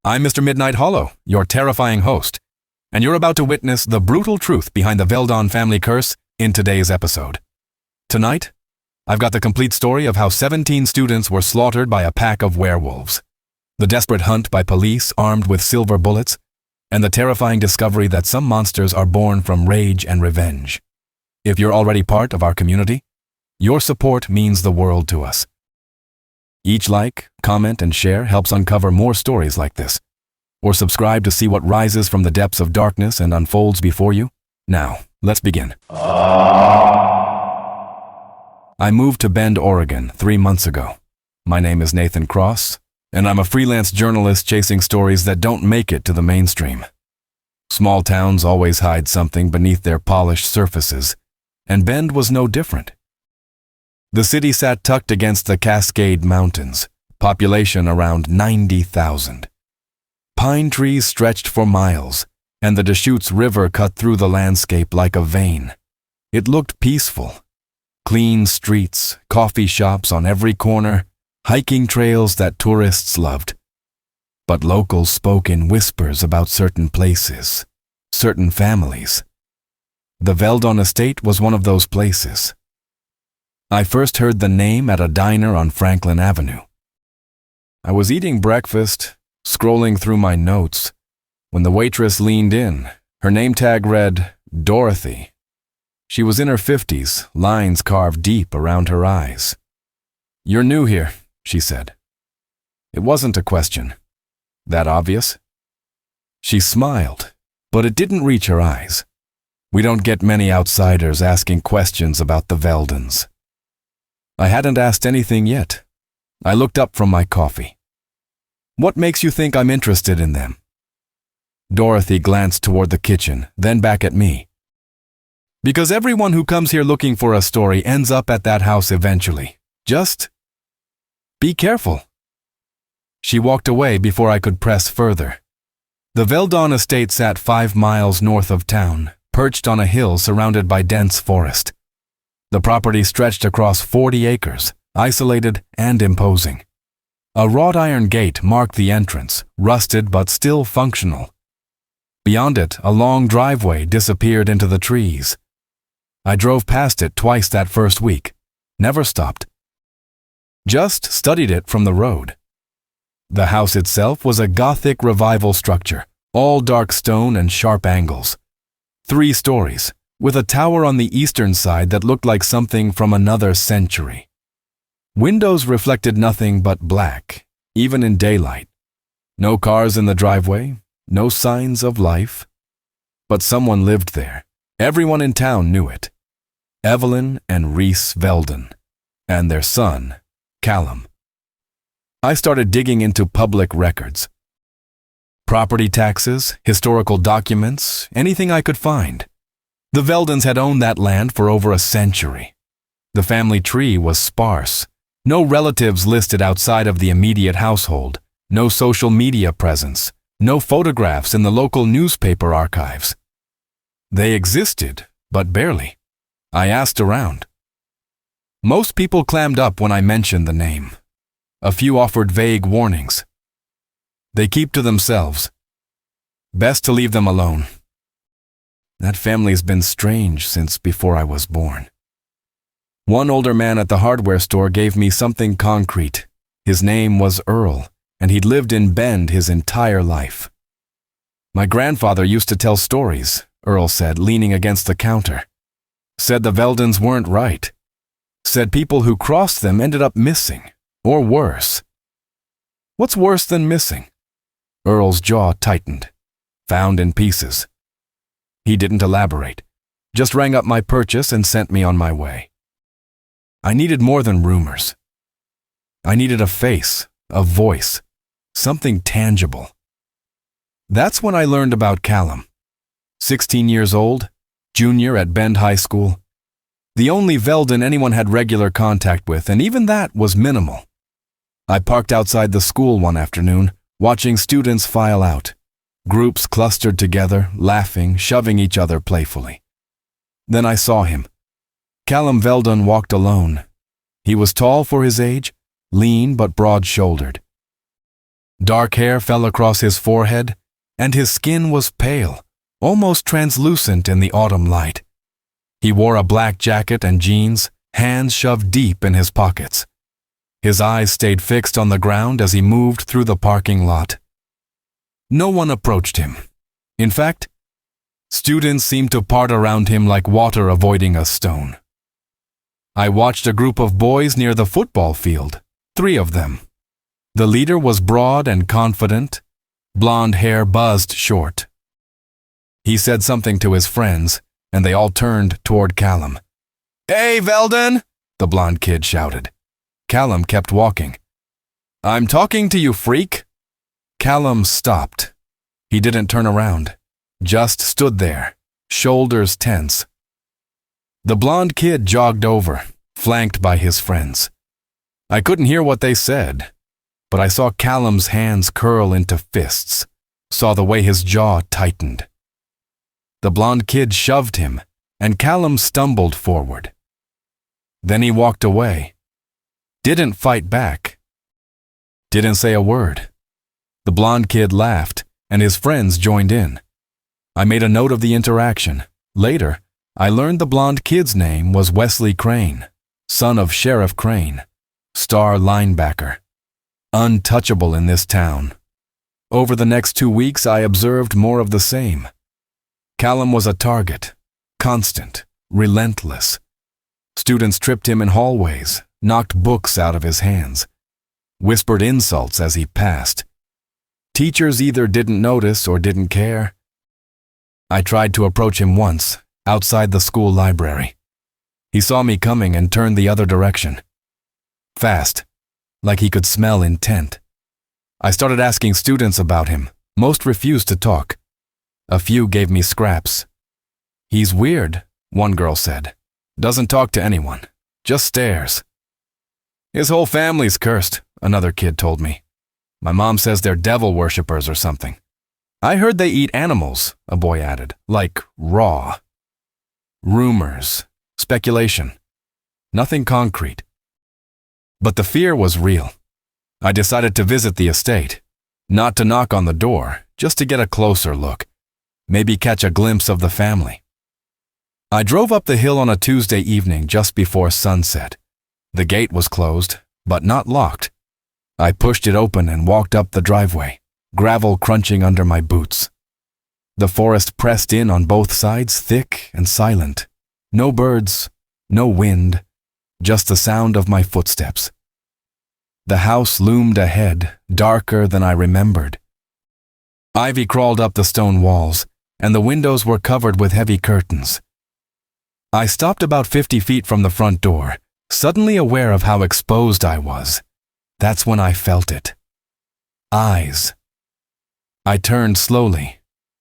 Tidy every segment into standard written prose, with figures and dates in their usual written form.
I'm Mr. Midnight Hollow, your terrifying host, and you're about to witness the brutal truth behind the Veldon family curse in today's episode. Tonight, I've got the complete story of how 17 students were slaughtered by a pack of werewolves, the desperate hunt by police armed with silver bullets, and the terrifying discovery that some monsters are born from rage and revenge. If you're already part of our community, your support means the world to us. Each like, comment, and share helps uncover more stories like this. Or subscribe to see what rises from the depths of darkness and unfolds before you. Now, let's begin. I moved to Bend, Oregon 3 months ago. My name is Nathan Cross, and I'm a freelance journalist chasing stories that don't make it to the mainstream. Small towns always hide something beneath their polished surfaces, and Bend was no different. The city sat tucked against the Cascade Mountains, population around 90,000. Pine trees stretched for miles, and the Deschutes River cut through the landscape like a vein. It looked peaceful. Clean streets, coffee shops on every corner, hiking trails that tourists loved. But locals spoke in whispers about certain places, certain families. The Veldon estate was one of those places. I first heard the name at a diner on Franklin Avenue. I was eating breakfast, scrolling through my notes, when the waitress leaned in. Her name tag read, Dorothy. She was in her 50s, lines carved deep around her eyes. "You're new here," she said. It wasn't a question. That obvious? She smiled, but it didn't reach her eyes. We don't get many outsiders asking questions about the Veldons. I hadn't asked anything yet. I looked up from my coffee. "What makes you think I'm interested in them?" Dorothy glanced toward the kitchen, then back at me. "Because everyone who comes here looking for a story ends up at that house eventually. Just be careful." She walked away before I could press further. The Veldon estate sat 5 miles north of town, perched on a hill surrounded by dense forest. The property stretched across 40 acres, isolated and imposing. A wrought iron gate marked the entrance, rusted but still functional. Beyond it, a long driveway disappeared into the trees. I drove past it twice that first week, never stopped. Just studied it from the road. The house itself was a Gothic revival structure, all dark stone and sharp angles. 3 stories, with a tower on the eastern side that looked like something from another century. Windows reflected nothing but black, even in daylight. No cars in the driveway, no signs of life. But someone lived there. Everyone in town knew it. Evelyn and Reese Veldon, and their son, Callum. I started digging into public records. Property taxes, historical documents, anything I could find. The Veldons had owned that land for over a century. The family tree was sparse. No relatives listed outside of the immediate household. No social media presence. No photographs in the local newspaper archives. They existed, but barely. I asked around. Most people clammed up when I mentioned the name. A few offered vague warnings. They keep to themselves. Best to leave them alone. That family's been strange since before I was born. One older man at the hardware store gave me something concrete. His name was Earl, and he'd lived in Bend his entire life. "My grandfather used to tell stories," Earl said, leaning against the counter. "Said the Veldons weren't right. Said people who crossed them ended up missing, or worse." "What's worse than missing?" Earl's jaw tightened. "Found in pieces." He didn't elaborate, just rang up my purchase and sent me on my way. I needed more than rumors. I needed a face, a voice, something tangible. That's when I learned about Callum. 16 years old, junior at Bend High School. The only Veldon anyone had regular contact with, and even that was minimal. I parked outside the school one afternoon, watching students file out. Groups clustered together, laughing, shoving each other playfully. Then I saw him. Callum Veldon walked alone. He was tall for his age, lean but broad-shouldered. Dark hair fell across his forehead, and his skin was pale, almost translucent in the autumn light. He wore a black jacket and jeans, hands shoved deep in his pockets. His eyes stayed fixed on the ground as he moved through the parking lot. No one approached him. In fact, students seemed to part around him like water avoiding a stone. I watched a group of boys near the football field, 3 of them. The leader was broad and confident, blonde hair buzzed short. He said something to his friends, and they all turned toward Callum. "Hey, Veldon!" the blonde kid shouted. Callum kept walking. "I'm talking to you, freak!" Callum stopped. He didn't turn around, just stood there, shoulders tense. The blonde kid jogged over, flanked by his friends. I couldn't hear what they said, but I saw Callum's hands curl into fists, saw the way his jaw tightened. The blonde kid shoved him, and Callum stumbled forward. Then he walked away. Didn't fight back. Didn't say a word. The blonde kid laughed, and his friends joined in. I made a note of the interaction. Later, I learned the blonde kid's name was Wesley Crane, son of Sheriff Crane, star linebacker. Untouchable in this town. Over the next 2 weeks, I observed more of the same. Callum was a target, constant, relentless. Students tripped him in hallways, knocked books out of his hands, whispered insults as he passed. Teachers either didn't notice or didn't care. I tried to approach him once, outside the school library. He saw me coming and turned the other direction. Fast, like he could smell intent. I started asking students about him. Most refused to talk. A few gave me scraps. "He's weird," one girl said. "Doesn't talk to anyone, just stares." "His whole family's cursed," another kid told me. "My mom says they're devil worshippers or something." "I heard they eat animals," a boy added, "like raw." Rumors, speculation, nothing concrete. But the fear was real. I decided to visit the estate, not to knock on the door, just to get a closer look, maybe catch a glimpse of the family. I drove up the hill on a Tuesday evening just before sunset. The gate was closed, but not locked. I pushed it open and walked up the driveway, gravel crunching under my boots. The forest pressed in on both sides, thick and silent. No birds, no wind, just the sound of my footsteps. The house loomed ahead, darker than I remembered. Ivy crawled up the stone walls, and the windows were covered with heavy curtains. I stopped about 50 feet from the front door, suddenly aware of how exposed I was. That's when I felt it. Eyes. I turned slowly,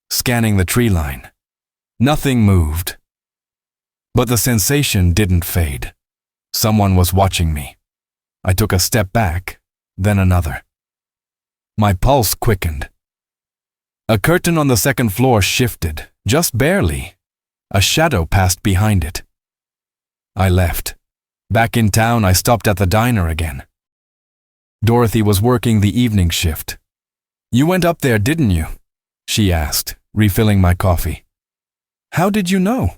scanning the tree line. Nothing moved. But the sensation didn't fade. Someone was watching me. I took a step back, then another. My pulse quickened. A curtain on the second floor shifted, just barely. A shadow passed behind it. I left. Back in town, I stopped at the diner again. Dorothy was working the evening shift. "You went up there, didn't you?" she asked, refilling my coffee. "How did you know?"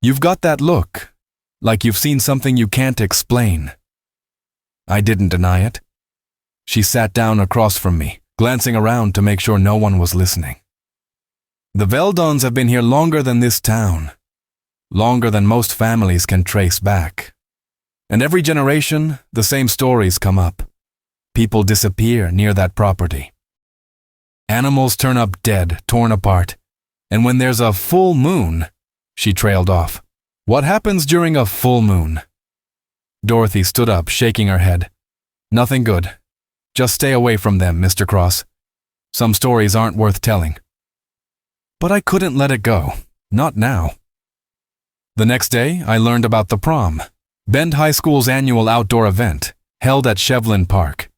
"You've got that look, like you've seen something you can't explain." I didn't deny it. She sat down across from me, glancing around to make sure no one was listening. "The Veldons have been here longer than this town, longer than most families can trace back. And every generation, the same stories come up. People disappear near that property. Animals turn up dead, torn apart. And when there's a full moon," she trailed off. "What happens during a full moon?" Dorothy stood up, shaking her head. "Nothing good. Just stay away from them, Mr. Cross. Some stories aren't worth telling." But I couldn't let it go. Not now. The next day, I learned about the prom, Bend High School's annual outdoor event, held at Shevlin Park.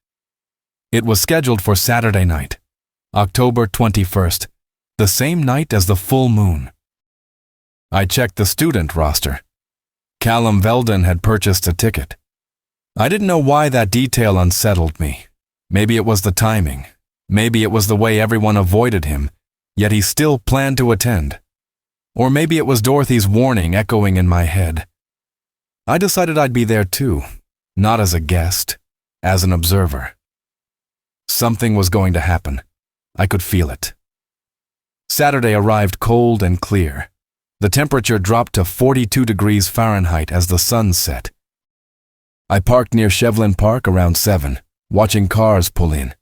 It was scheduled for Saturday night, October 21st, the same night as the full moon. I checked the student roster. Callum Veldon had purchased a ticket. I didn't know why that detail unsettled me. Maybe it was the timing. Maybe it was the way everyone avoided him, yet he still planned to attend. Or maybe it was Dorothy's warning echoing in my head. I decided I'd be there too, not as a guest, as an observer. Something was going to happen. I could feel it. Saturday arrived cold and clear. The temperature dropped to 42 degrees Fahrenheit as the sun set. I parked near Shevlin Park around 7, watching cars pull in.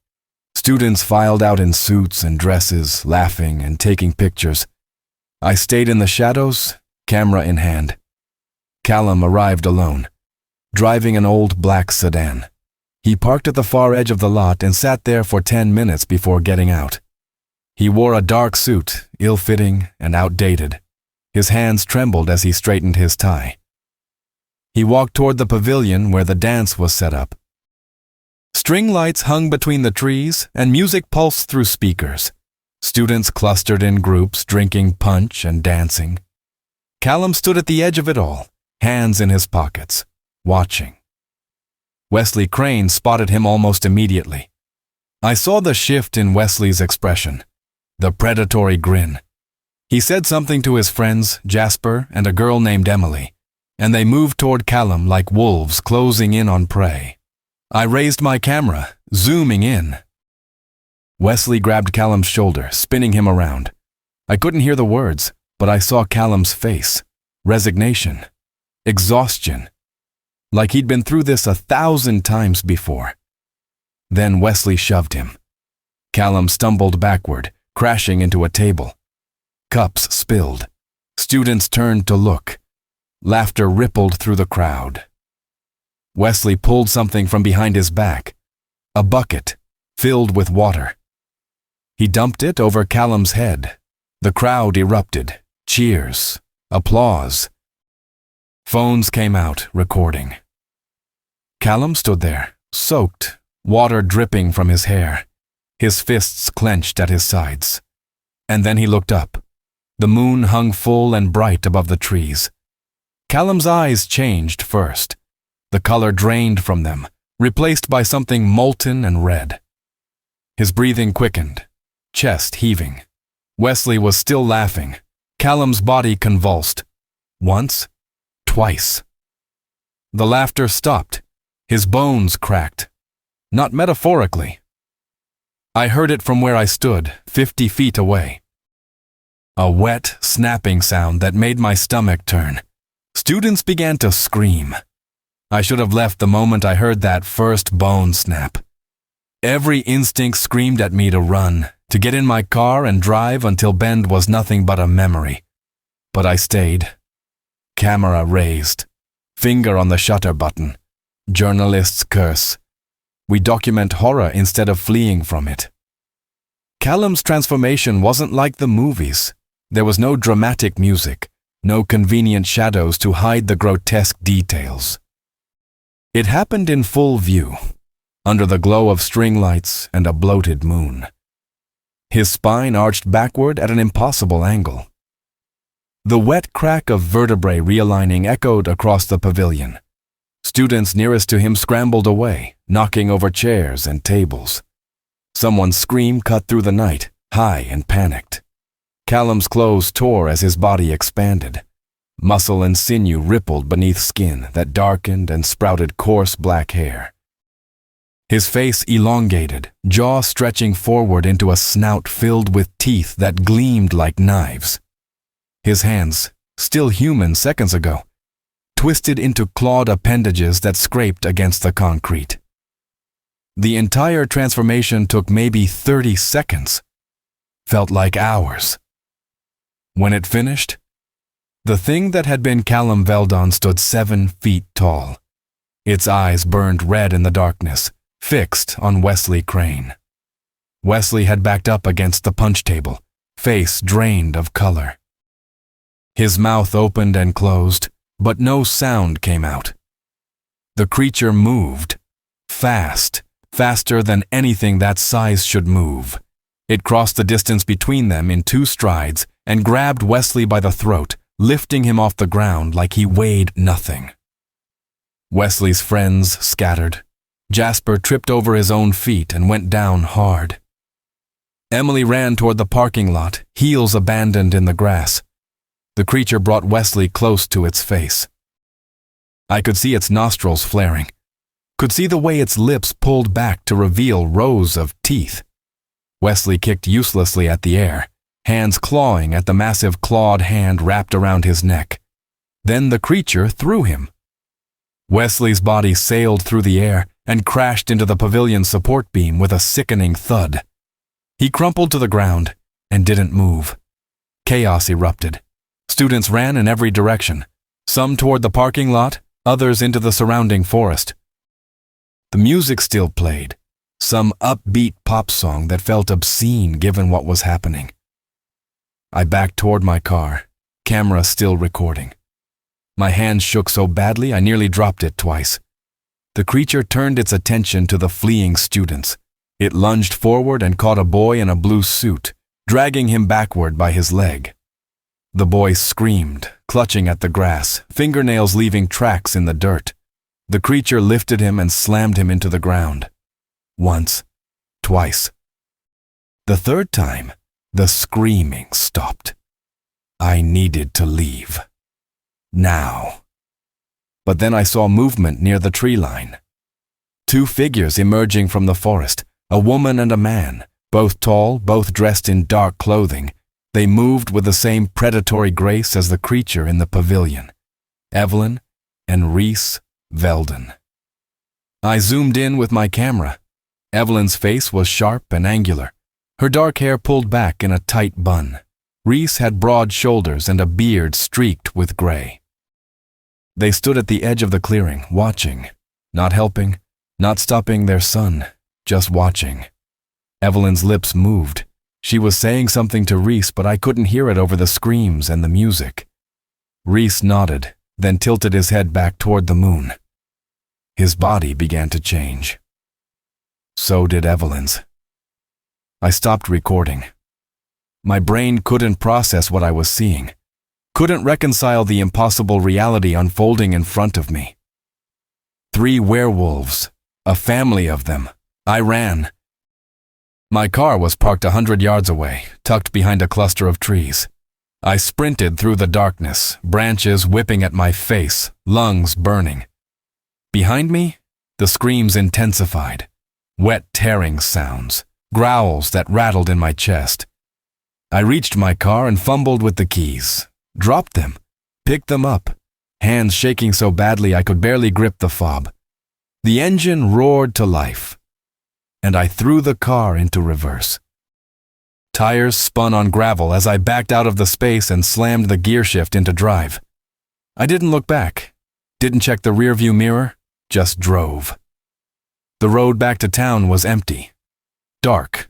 Students filed out in suits and dresses, laughing and taking pictures. I stayed in the shadows, camera in hand. Callum arrived alone, driving an old black sedan. He parked at the far edge of the lot and sat there for 10 minutes before getting out. He wore a dark suit, ill-fitting and outdated. His hands trembled as he straightened his tie. He walked toward the pavilion where the dance was set up. String lights hung between the trees and music pulsed through speakers. Students clustered in groups, drinking punch and dancing. Callum stood at the edge of it all, hands in his pockets, watching. Wesley Crane spotted him almost immediately. I saw the shift in Wesley's expression, the predatory grin. He said something to his friends, Jasper and a girl named Emily, and they moved toward Callum like wolves closing in on prey. I raised my camera, zooming in. Wesley grabbed Callum's shoulder, spinning him around. I couldn't hear the words, but I saw Callum's face. Resignation. Exhaustion. Like he'd been through this 1,000 times before. Then Wesley shoved him. Callum stumbled backward, crashing into a table. Cups spilled. Students turned to look. Laughter rippled through the crowd. Wesley pulled something from behind his back. A bucket, filled with water. He dumped it over Callum's head. The crowd erupted. Cheers. Applause. Phones came out, recording. Callum stood there, soaked, water dripping from his hair, his fists clenched at his sides. And then he looked up. The moon hung full and bright above the trees. Callum's eyes changed first. The color drained from them, replaced by something molten and red. His breathing quickened, chest heaving. Wesley was still laughing. Callum's body convulsed. Once, twice. The laughter stopped. His bones cracked. Not metaphorically. I heard it from where I stood, 50 feet away. A wet, snapping sound that made my stomach turn. Students began to scream. I should have left the moment I heard that first bone snap. Every instinct screamed at me to run, to get in my car and drive until Bend was nothing but a memory. But I stayed. Camera raised. Finger on the shutter button. Journalist's curse. We document horror instead of fleeing from it. Callum's transformation wasn't like the movies. There was no dramatic music, no convenient shadows to hide the grotesque details. It happened in full view, under the glow of string lights and a bloated moon. His spine arched backward at an impossible angle. The wet crack of vertebrae realigning echoed across the pavilion. Students nearest to him scrambled away, knocking over chairs and tables. Someone's scream cut through the night, high and panicked. Callum's clothes tore as his body expanded. Muscle and sinew rippled beneath skin that darkened and sprouted coarse black hair. His face elongated, jaw stretching forward into a snout filled with teeth that gleamed like knives. His hands, still human seconds ago, twisted into clawed appendages that scraped against the concrete. The entire transformation took maybe 30 seconds. Felt like hours. When it finished, the thing that had been Callum Veldon stood 7 feet tall. Its eyes burned red in the darkness, fixed on Wesley Crane. Wesley had backed up against the punch table, face drained of color. His mouth opened and closed, but no sound came out. The creature moved, fast, faster than anything that size should move. It crossed the distance between them in 2 strides and grabbed Wesley by the throat, lifting him off the ground like he weighed nothing. Wesley's friends scattered. Jasper tripped over his own feet and went down hard. Emily ran toward the parking lot, heels abandoned in the grass. The creature brought Wesley close to its face. I could see its nostrils flaring, could see the way its lips pulled back to reveal rows of teeth. Wesley kicked uselessly at the air, hands clawing at the massive clawed hand wrapped around his neck. Then the creature threw him. Wesley's body sailed through the air and crashed into the pavilion's support beam with a sickening thud. He crumpled to the ground and didn't move. Chaos erupted. Students ran in every direction, some toward the parking lot, others into the surrounding forest. The music still played, some upbeat pop song that felt obscene given what was happening. I backed toward my car, camera still recording. My hand shook so badly I nearly dropped it twice. The creature turned its attention to the fleeing students. It lunged forward and caught a boy in a blue suit, dragging him backward by his leg. The boy screamed, clutching at the grass, fingernails leaving tracks in the dirt. The creature lifted him and slammed him into the ground. Once, twice. The third time, the screaming stopped. I needed to leave. Now. But then I saw movement near the tree line. Two figures emerging from the forest, a woman and a man, both tall, both dressed in dark clothing. They moved with the same predatory grace as the creature in the pavilion. Evelyn and Reese Veldon. I zoomed in with my camera. Evelyn's face was sharp and angular, her dark hair pulled back in a tight bun. Reese had broad shoulders and a beard streaked with gray. They stood at the edge of the clearing, watching, not helping, not stopping their son, just watching. Evelyn's lips moved. She was saying something to Reese, but I couldn't hear it over the screams and the music. Reese nodded, then tilted his head back toward the moon. His body began to change. So did Evelyn's. I stopped recording. My brain couldn't process what I was seeing, couldn't reconcile the impossible reality unfolding in front of me. 3 werewolves, a family of them. I ran. My car was parked 100 yards away, tucked behind a cluster of trees. I sprinted through the darkness, branches whipping at my face, lungs burning. Behind me, the screams intensified. Wet tearing sounds, growls that rattled in my chest. I reached my car and fumbled with the keys, dropped them, picked them up, hands shaking so badly I could barely grip the fob. The engine roared to life, and I threw the car into reverse. Tires spun on gravel as I backed out of the space and slammed the gear shift into drive. I didn't look back, didn't check the rearview mirror, just drove. The road back to town was empty, dark.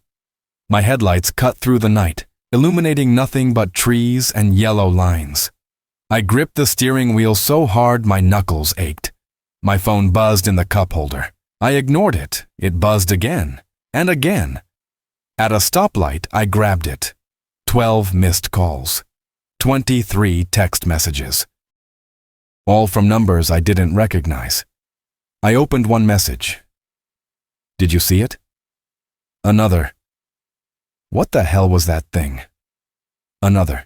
My headlights cut through the night, illuminating nothing but trees and yellow lines. I gripped the steering wheel so hard my knuckles ached. My phone buzzed in the cup holder. I ignored it. It buzzed again and again. At a stoplight, I grabbed it. 12 missed calls. 23 text messages. All from numbers I didn't recognize. I opened one message. Did you see it? Another. What the hell was that thing? Another.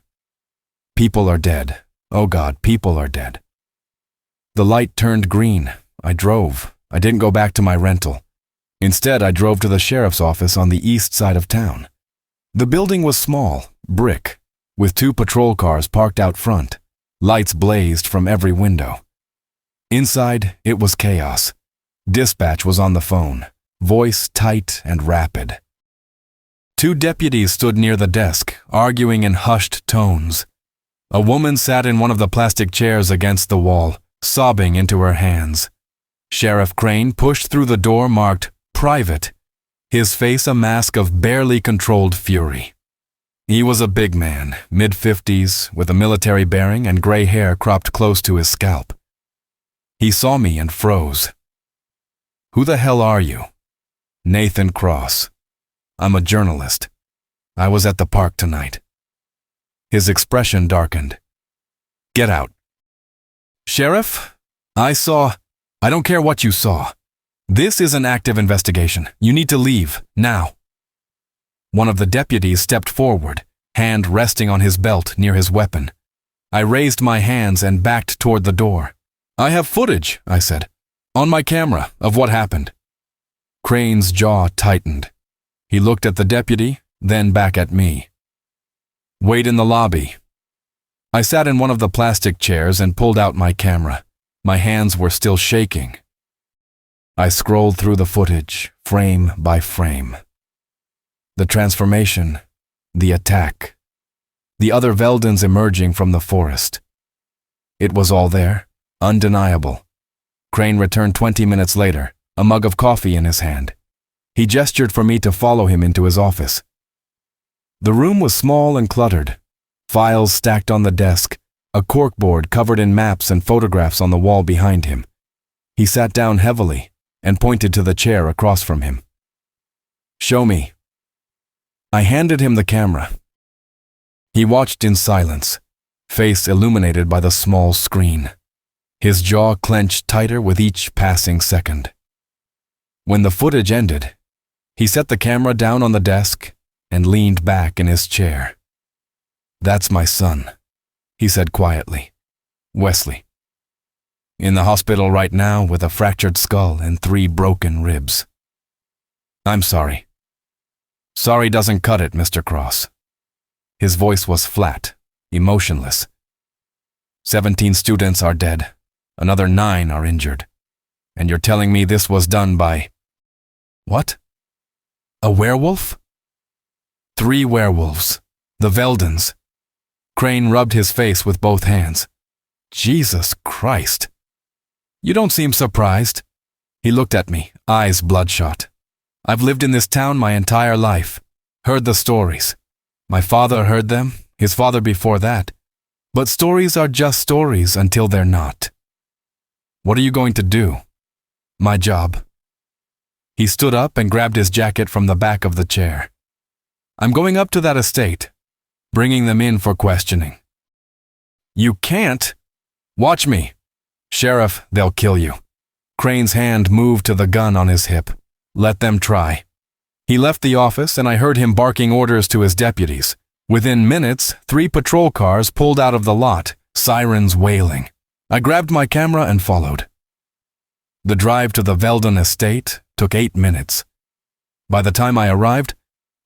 People are dead. Oh God, people are dead. The light turned green. I drove. I didn't go back to my rental. Instead, I drove to the sheriff's office on the east side of town. The building was small, brick, with 2 patrol cars parked out front. Lights blazed from every window. Inside, it was chaos. Dispatch was on the phone, voice tight and rapid. 2 deputies stood near the desk, arguing in hushed tones. A woman sat in one of the plastic chairs against the wall, sobbing into her hands. Sheriff Crane pushed through the door marked "Private," his face a mask of barely controlled fury. He was a big man, mid-50s, with a military bearing and gray hair cropped close to his scalp. He saw me and froze. "Who the hell are you?" "Nathan Cross. I'm a journalist. I was at the park tonight." His expression darkened. "Get out." "Sheriff, I don't care what you saw. This is an active investigation. You need to leave, now. One of the deputies stepped forward, hand resting on his belt near his weapon. I raised my hands and backed toward the door. I have footage, I said, on my camera of what happened. Crane's jaw tightened. He looked at the deputy, then back at me. Wait in the lobby. I sat in one of the plastic chairs and pulled out my camera. My hands were still shaking. I scrolled through the footage, frame by frame. The transformation, the attack, the other Veldens emerging from the forest. It was all there, undeniable. Crane returned 20 minutes later, a mug of coffee in his hand. He gestured for me to follow him into his office. The room was small and cluttered. Files stacked on the desk, a corkboard covered in maps and photographs on the wall behind him. He sat down heavily and pointed to the chair across from him. Show me. I handed him the camera. He watched in silence, face illuminated by the small screen. His jaw clenched tighter with each passing second. When the footage ended, he set the camera down on the desk and leaned back in his chair. That's my son, he said quietly. Wesley. In the hospital right now with a fractured skull and 3 broken ribs. I'm sorry. Sorry doesn't cut it, Mr. Cross. His voice was flat, emotionless. 17 students are dead. Another 9 are injured. And you're telling me this was done by... What? A werewolf? 3 werewolves. The Veldens. Crane rubbed his face with both hands. Jesus Christ. You don't seem surprised. He looked at me, eyes bloodshot. I've lived in this town my entire life. Heard the stories. My father heard them, his father before that. But stories are just stories until they're not. What are you going to do? My job. He stood up and grabbed his jacket from the back of the chair. I'm going up to that estate, bringing them in for questioning. You can't. Watch me. Sheriff, they'll kill you. Crane's hand moved to the gun on his hip. Let them try. He left the office and I heard him barking orders to his deputies. Within minutes, 3 patrol cars pulled out of the lot, sirens wailing. I grabbed my camera and followed. The drive to the Velden estate took 8 minutes. By the time I arrived,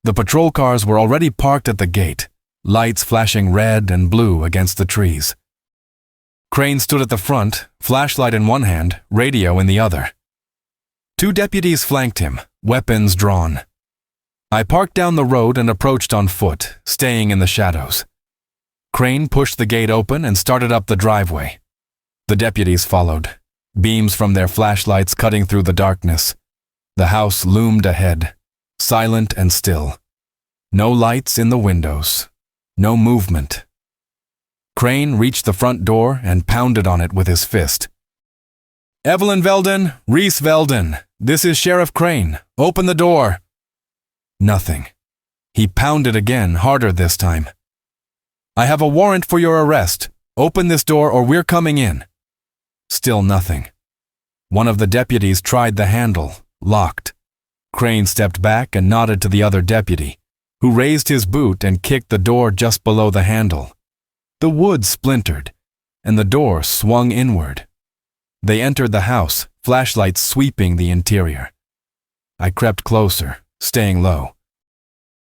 the patrol cars were already parked at the gate, lights flashing red and blue against the trees. Crane stood at the front, flashlight in one hand, radio in the other. 2 deputies flanked him, weapons drawn. I parked down the road and approached on foot, staying in the shadows. Crane pushed the gate open and started up the driveway. The deputies followed, beams from their flashlights cutting through the darkness. The house loomed ahead, silent and still. No lights in the windows, no movement. Crane reached the front door and pounded on it with his fist. Evelyn Velden, Reese Velden, this is Sheriff Crane. Open the door. Nothing. He pounded again, harder this time. I have a warrant for your arrest. Open this door or we're coming in. Still nothing. One of the deputies tried the handle, locked. Crane stepped back and nodded to the other deputy, who raised his boot and kicked the door just below the handle. The wood splintered, and the door swung inward. They entered the house, flashlights sweeping the interior. I crept closer, staying low.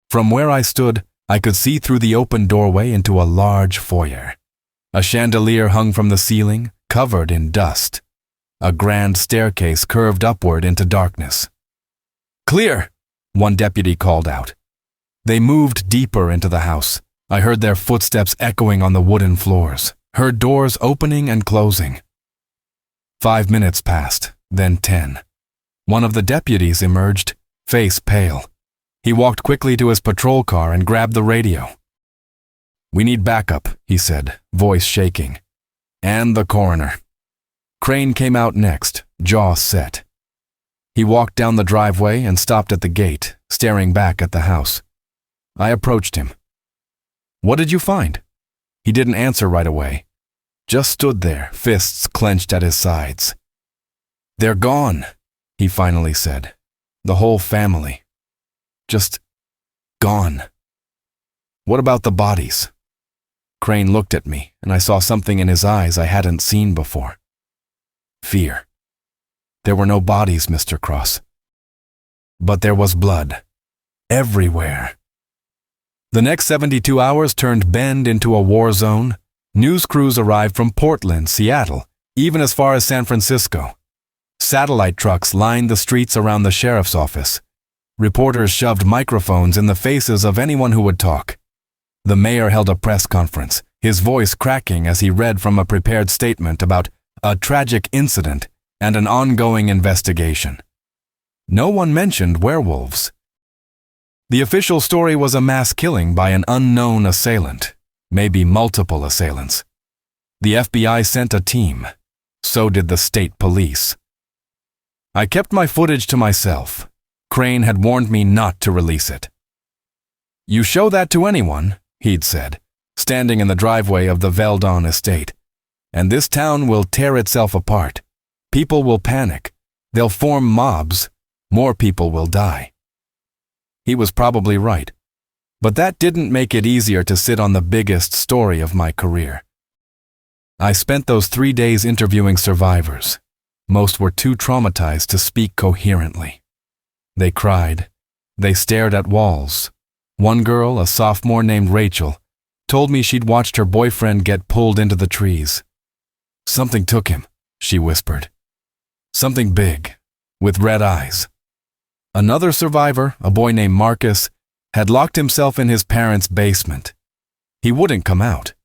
From where I stood, I could see through the open doorway into a large foyer. A chandelier hung from the ceiling, covered in dust. A grand staircase curved upward into darkness. Clear, one deputy called out. They moved deeper into the house. I heard their footsteps echoing on the wooden floors, heard doors opening and closing. 5 minutes passed, then 10. One of the deputies emerged, face pale. He walked quickly to his patrol car and grabbed the radio. We need backup, he said, voice shaking. And the coroner. Crane came out next, jaw set. He walked down the driveway and stopped at the gate, staring back at the house. I approached him. What did you find? He didn't answer right away. Just stood there, fists clenched at his sides. They're gone. he finally said. The whole family. Just gone. What about the bodies? Crane looked at me, and I saw something in his eyes I hadn't seen before. Fear. There were no bodies, Mr. Cross. But there was blood. Everywhere. The next 72 hours turned Bend into a war zone. News crews arrived from Portland, Seattle, even as far as San Francisco. Satellite trucks lined the streets around the sheriff's office. Reporters shoved microphones in the faces of anyone who would talk. The mayor held a press conference, his voice cracking as he read from a prepared statement about a tragic incident and an ongoing investigation. No one mentioned werewolves. The official story was a mass killing by an unknown assailant, maybe multiple assailants. The FBI sent a team. So did the state police. I kept my footage to myself. Crane had warned me not to release it. You show that to anyone, he'd said, standing in the driveway of the Veldon estate, and this town will tear itself apart. People will panic. They'll form mobs. More people will die. He was probably right, but that didn't make it easier to sit on the biggest story of my career. I spent those 3 days interviewing survivors. Most were too traumatized to speak coherently. They cried. They stared at walls. One girl, a sophomore named Rachel, told me she'd watched her boyfriend get pulled into the trees. Something took him, she whispered. Something big, with red eyes. Another survivor, a boy named Marcus, had locked himself in his parents' basement. He wouldn't come out.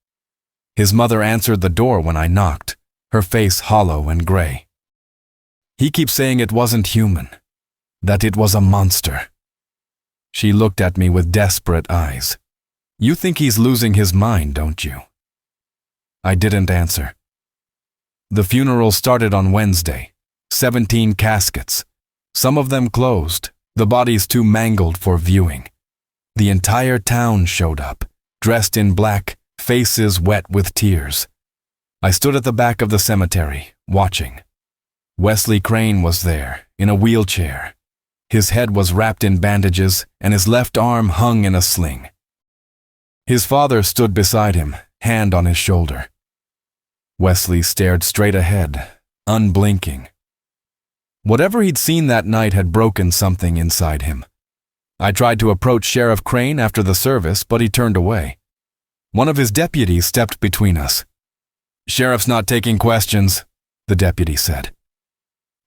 His mother answered the door when I knocked, her face hollow and gray. He keeps saying it wasn't human, that it was a monster. She looked at me with desperate eyes. You think he's losing his mind, don't you? I didn't answer. The funeral started on Wednesday. 17 caskets. Some of them closed, the bodies too mangled for viewing. The entire town showed up, dressed in black, faces wet with tears. I stood at the back of the cemetery, watching. Wesley Crane was there, in a wheelchair. His head was wrapped in bandages, and his left arm hung in a sling. His father stood beside him, hand on his shoulder. Wesley stared straight ahead, unblinking. Whatever he'd seen that night had broken something inside him. I tried to approach Sheriff Crane after the service, but he turned away. One of his deputies stepped between us. "Sheriff's not taking questions," the deputy said.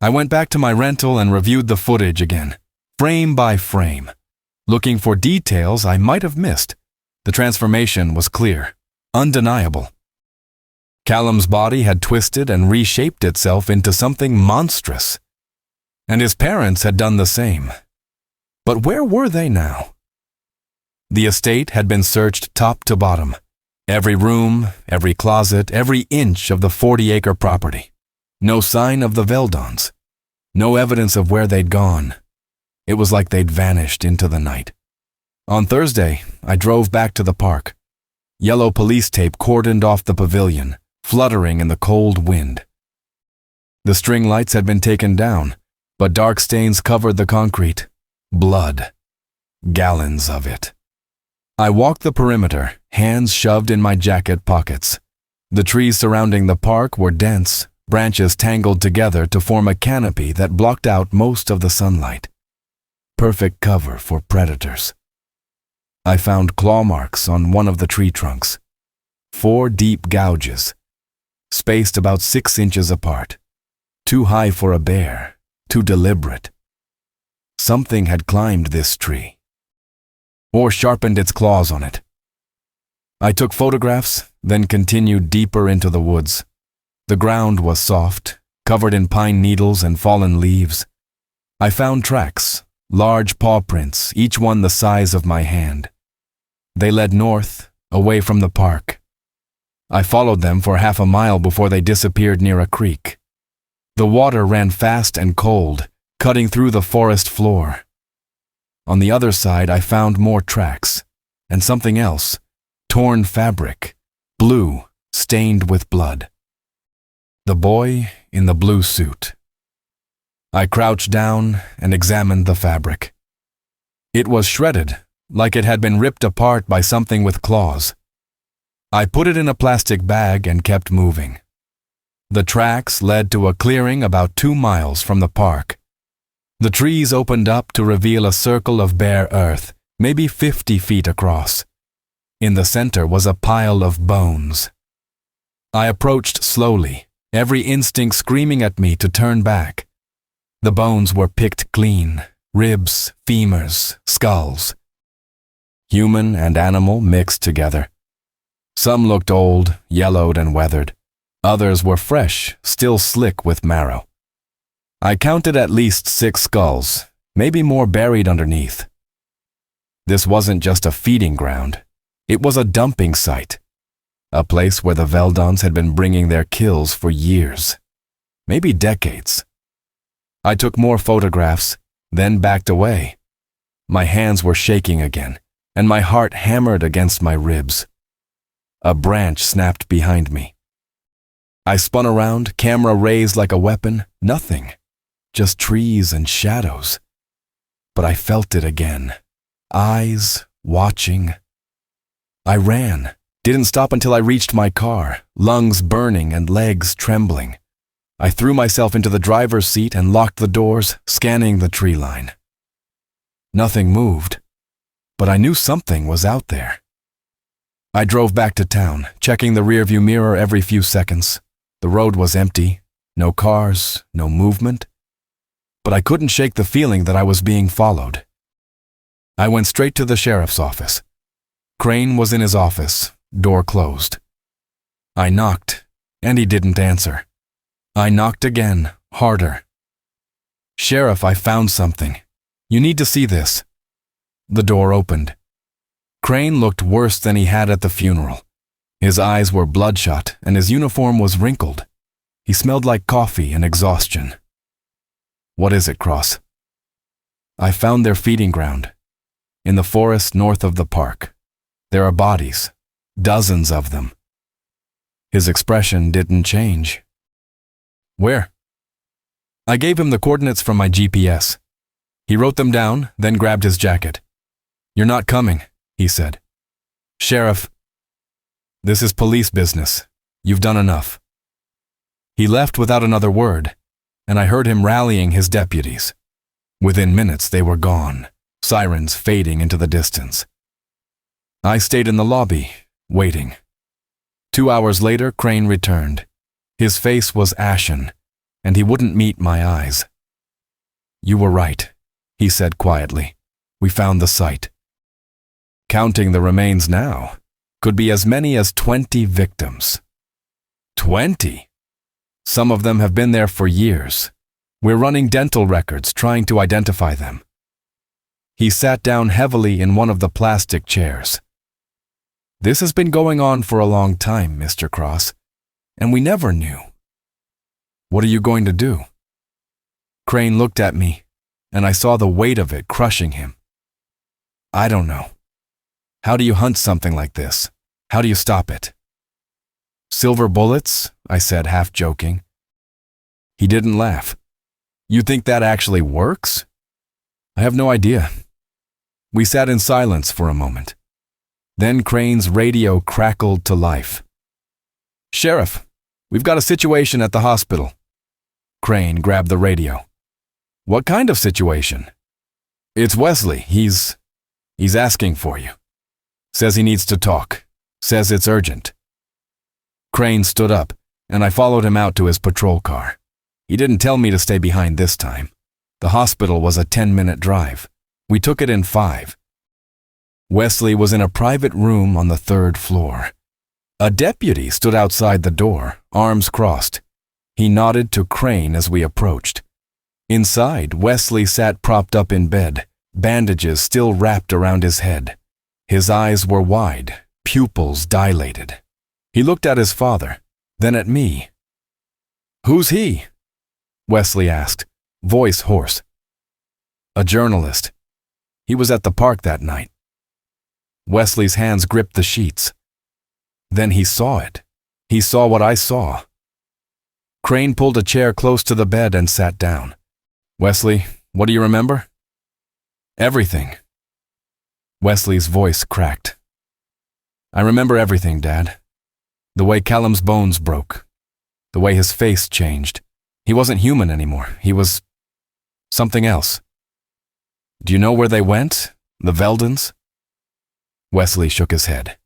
I went back to my rental and reviewed the footage again, frame by frame, looking for details I might have missed. The transformation was clear, undeniable. Callum's body had twisted and reshaped itself into something monstrous. And his parents had done the same. But where were they now? The estate had been searched top to bottom. Every room, every closet, every inch of the 40-acre property. No sign of the Veldons. No evidence of where they'd gone. It was like they'd vanished into the night. On Thursday, I drove back to the park. Yellow police tape cordoned off the pavilion, fluttering in the cold wind. The string lights had been taken down, but dark stains covered the concrete. Blood. Gallons of it. I walked the perimeter, hands shoved in my jacket pockets. The trees surrounding the park were dense, branches tangled together to form a canopy that blocked out most of the sunlight. Perfect cover for predators. I found claw marks on one of the tree trunks. 4 deep gouges, spaced about 6 inches apart. Too high for a bear. Too deliberate. Something had climbed this tree, or sharpened its claws on it. I took photographs, then continued deeper into the woods. The ground was soft, covered in pine needles and fallen leaves. I found tracks, large paw prints, each one the size of my hand. They led north, away from the park. I followed them for half a mile before they disappeared near a creek. The water ran fast and cold, cutting through the forest floor. On the other side, I found more tracks, and something else, torn fabric, blue, stained with blood. The boy in the blue suit. I crouched down and examined the fabric. It was shredded, like it had been ripped apart by something with claws. I put it in a plastic bag and kept moving. The tracks led to a clearing about 2 miles from the park. The trees opened up to reveal a circle of bare earth, maybe 50 feet across. In the center was a pile of bones. I approached slowly, every instinct screaming at me to turn back. The bones were picked clean, ribs, femurs, skulls. Human and animal mixed together. Some looked old, yellowed and weathered. Others were fresh, still slick with marrow. I counted at least 6 skulls, maybe more buried underneath. This wasn't just a feeding ground. It was a dumping site. A place where the Veldons had been bringing their kills for years. Maybe decades. I took more photographs, then backed away. My hands were shaking again, and my heart hammered against my ribs. A branch snapped behind me. I spun around, camera raised like a weapon. Nothing. Just trees and shadows. But I felt it again. Eyes, watching. I ran. Didn't stop until I reached my car, lungs burning and legs trembling. I threw myself into the driver's seat and locked the doors, scanning the tree line. Nothing moved, but I knew something was out there. I drove back to town, checking the rearview mirror every few seconds. The road was empty, no cars, no movement. But I couldn't shake the feeling that I was being followed. I went straight to the sheriff's office. Crane was in his office, door closed. I knocked, and he didn't answer. I knocked again, harder. "Sheriff, I found something. You need to see this." The door opened. Crane looked worse than he had at the funeral. His eyes were bloodshot, and his uniform was wrinkled. He smelled like coffee and exhaustion. "What is it, Cross?" "I found their feeding ground. In the forest north of the park. There are bodies. Dozens of them." His expression didn't change. "Where?" I gave him the coordinates from my GPS. He wrote them down, then grabbed his jacket. "You're not coming," he said. "Sheriff, this is police business. You've done enough." He left without another word, and I heard him rallying his deputies. Within minutes, they were gone, sirens fading into the distance. I stayed in the lobby, waiting. 2 hours later, Crane returned. His face was ashen, and he wouldn't meet my eyes. "You were right," he said quietly. "We found the site." Counting the remains now, could be as many as 20 victims. 20? Some of them have been there for years. We're running dental records trying to identify them. He sat down heavily in one of the plastic chairs. "This has been going on for a long time, Mr. Cross, and we never knew." "What are you going to do?" Crane looked at me, and I saw the weight of it crushing him. "I don't know. How do you hunt something like this? How do you stop it?" "Silver bullets," I said, half joking. He didn't laugh. "You think that actually works?" "I have no idea." We sat in silence for a moment. Then Crane's radio crackled to life. "Sheriff, we've got a situation at the hospital." Crane grabbed the radio. "What kind of situation?" "It's Wesley. He's asking for you. Says he needs to talk. Says it's urgent." Crane stood up, and I followed him out to his patrol car. He didn't tell me to stay behind this time. The hospital was a 10-minute drive. We took it in 5. Wesley was in a private room on the 3rd floor. A deputy stood outside the door, arms crossed. He nodded to Crane as we approached. Inside, Wesley sat propped up in bed, bandages still wrapped around his head. His eyes were wide, pupils dilated. He looked at his father, then at me. "Who's he?" Wesley asked, voice hoarse. "A journalist. He was at the park that night." Wesley's hands gripped the sheets. Then he saw it. He saw what I saw. Crane pulled a chair close to the bed and sat down. Wesley, what do you remember? Everything. Wesley's voice cracked. I remember everything, Dad. The way Callum's bones broke. The way his face changed. He wasn't human anymore. He was something else. Do you know where they went? The Veldens? Wesley shook his head.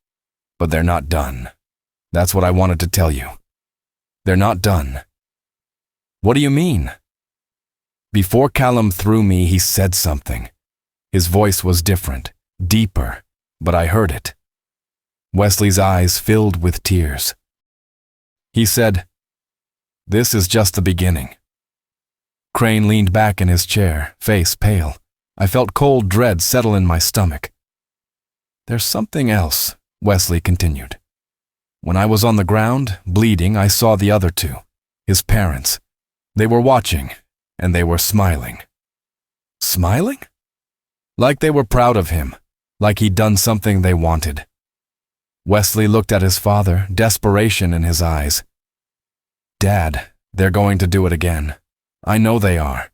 But they're not done. That's what I wanted to tell you. They're not done. What do you mean? Before Callum threw me, he said something. His voice was different, deeper, but I heard it. Wesley's eyes filled with tears. He said, "This is just the beginning." Crane leaned back in his chair, face pale. I felt cold dread settle in my stomach. "There's something else," Wesley continued. "When I was on the ground, bleeding, I saw the other two, his parents. They were watching, and they were smiling." Smiling? Like they were proud of him, like he'd done something they wanted. Wesley looked at his father, desperation in his eyes. "Dad, they're going to do it again. I know they are.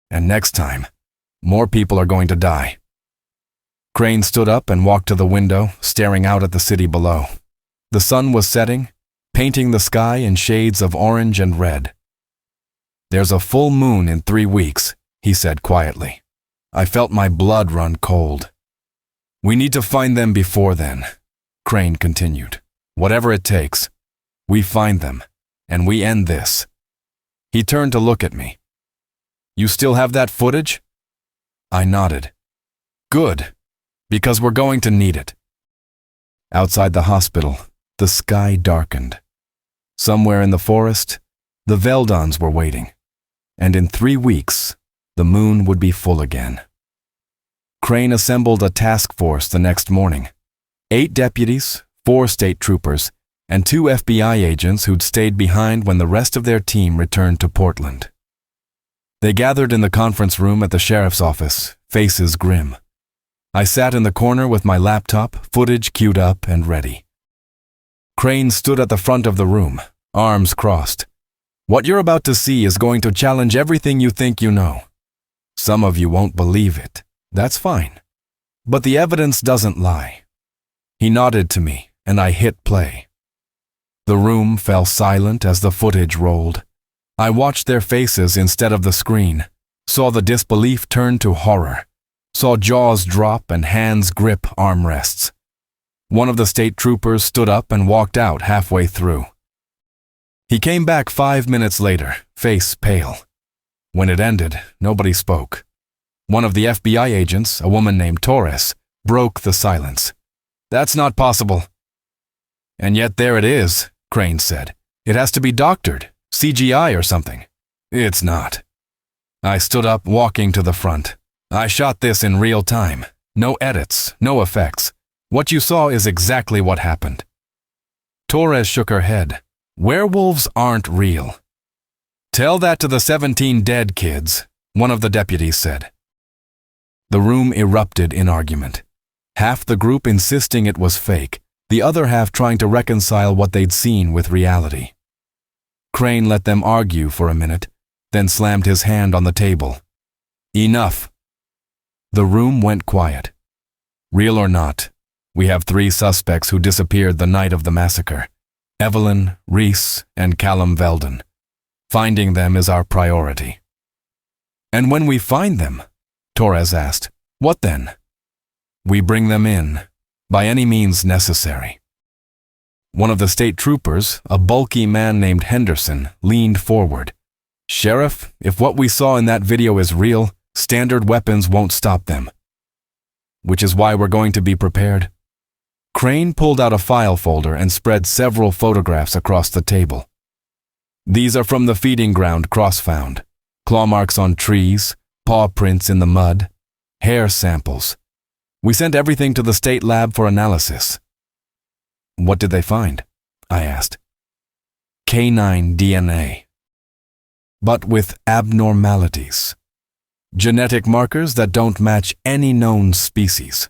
And next time, more people are going to die." Crane stood up and walked to the window, staring out at the city below. The sun was setting, painting the sky in shades of orange and red. "There's a full moon in 3 weeks," he said quietly. I felt my blood run cold. "We need to find them before then," Crane continued. "Whatever it takes. We find them, and we end this." He turned to look at me. "You still have that footage?" I nodded. "Good, because we're going to need it." Outside the hospital, the sky darkened. Somewhere in the forest, the Veldons were waiting, and in 3 weeks, the moon would be full again. Crane assembled a task force the next morning. 8 deputies, 4 state troopers, and 2 FBI agents who'd stayed behind when the rest of their team returned to Portland. They gathered in the conference room at the sheriff's office, faces grim. I sat in the corner with my laptop, footage queued up and ready. Crane stood at the front of the room, arms crossed. "What you're about to see is going to challenge everything you think you know. Some of you won't believe it. That's fine. But the evidence doesn't lie." He nodded to me, and I hit play. The room fell silent as the footage rolled. I watched their faces instead of the screen, saw the disbelief turn to horror, saw jaws drop and hands grip armrests. One of the state troopers stood up and walked out halfway through. He came back 5 minutes later, face pale. When it ended, nobody spoke. One of the FBI agents, a woman named Torres, broke the silence. "That's not possible." "And yet there it is," Crane said. "It has to be doctored, CGI or something." "It's not." I stood up, walking to the front. "I shot this in real time. No edits, no effects. What you saw is exactly what happened." Torres shook her head. "Werewolves aren't real." "Tell that to the 17 dead kids," one of the deputies said. The room erupted in argument. Half the group insisting it was fake, the other half trying to reconcile what they'd seen with reality. Crane let them argue for a minute, then slammed his hand on the table. "Enough." The room went quiet. "Real or not, we have 3 suspects who disappeared the night of the massacre. Evelyn, Reese, and Callum Veldon. Finding them is our priority." "And when we find them," Torres asked, "what then?" "We bring them in, by any means necessary." One of the state troopers, a bulky man named Henderson, leaned forward. "Sheriff, if what we saw in that video is real, standard weapons won't stop them." "Which is why we're going to be prepared." Crane pulled out a file folder and spread several photographs across the table. "These are from the feeding ground Cross found. Claw marks on trees, paw prints in the mud, hair samples. We sent everything to the state lab for analysis." "What did they find?" I asked. "Canine DNA. But with abnormalities. Genetic markers that don't match any known species."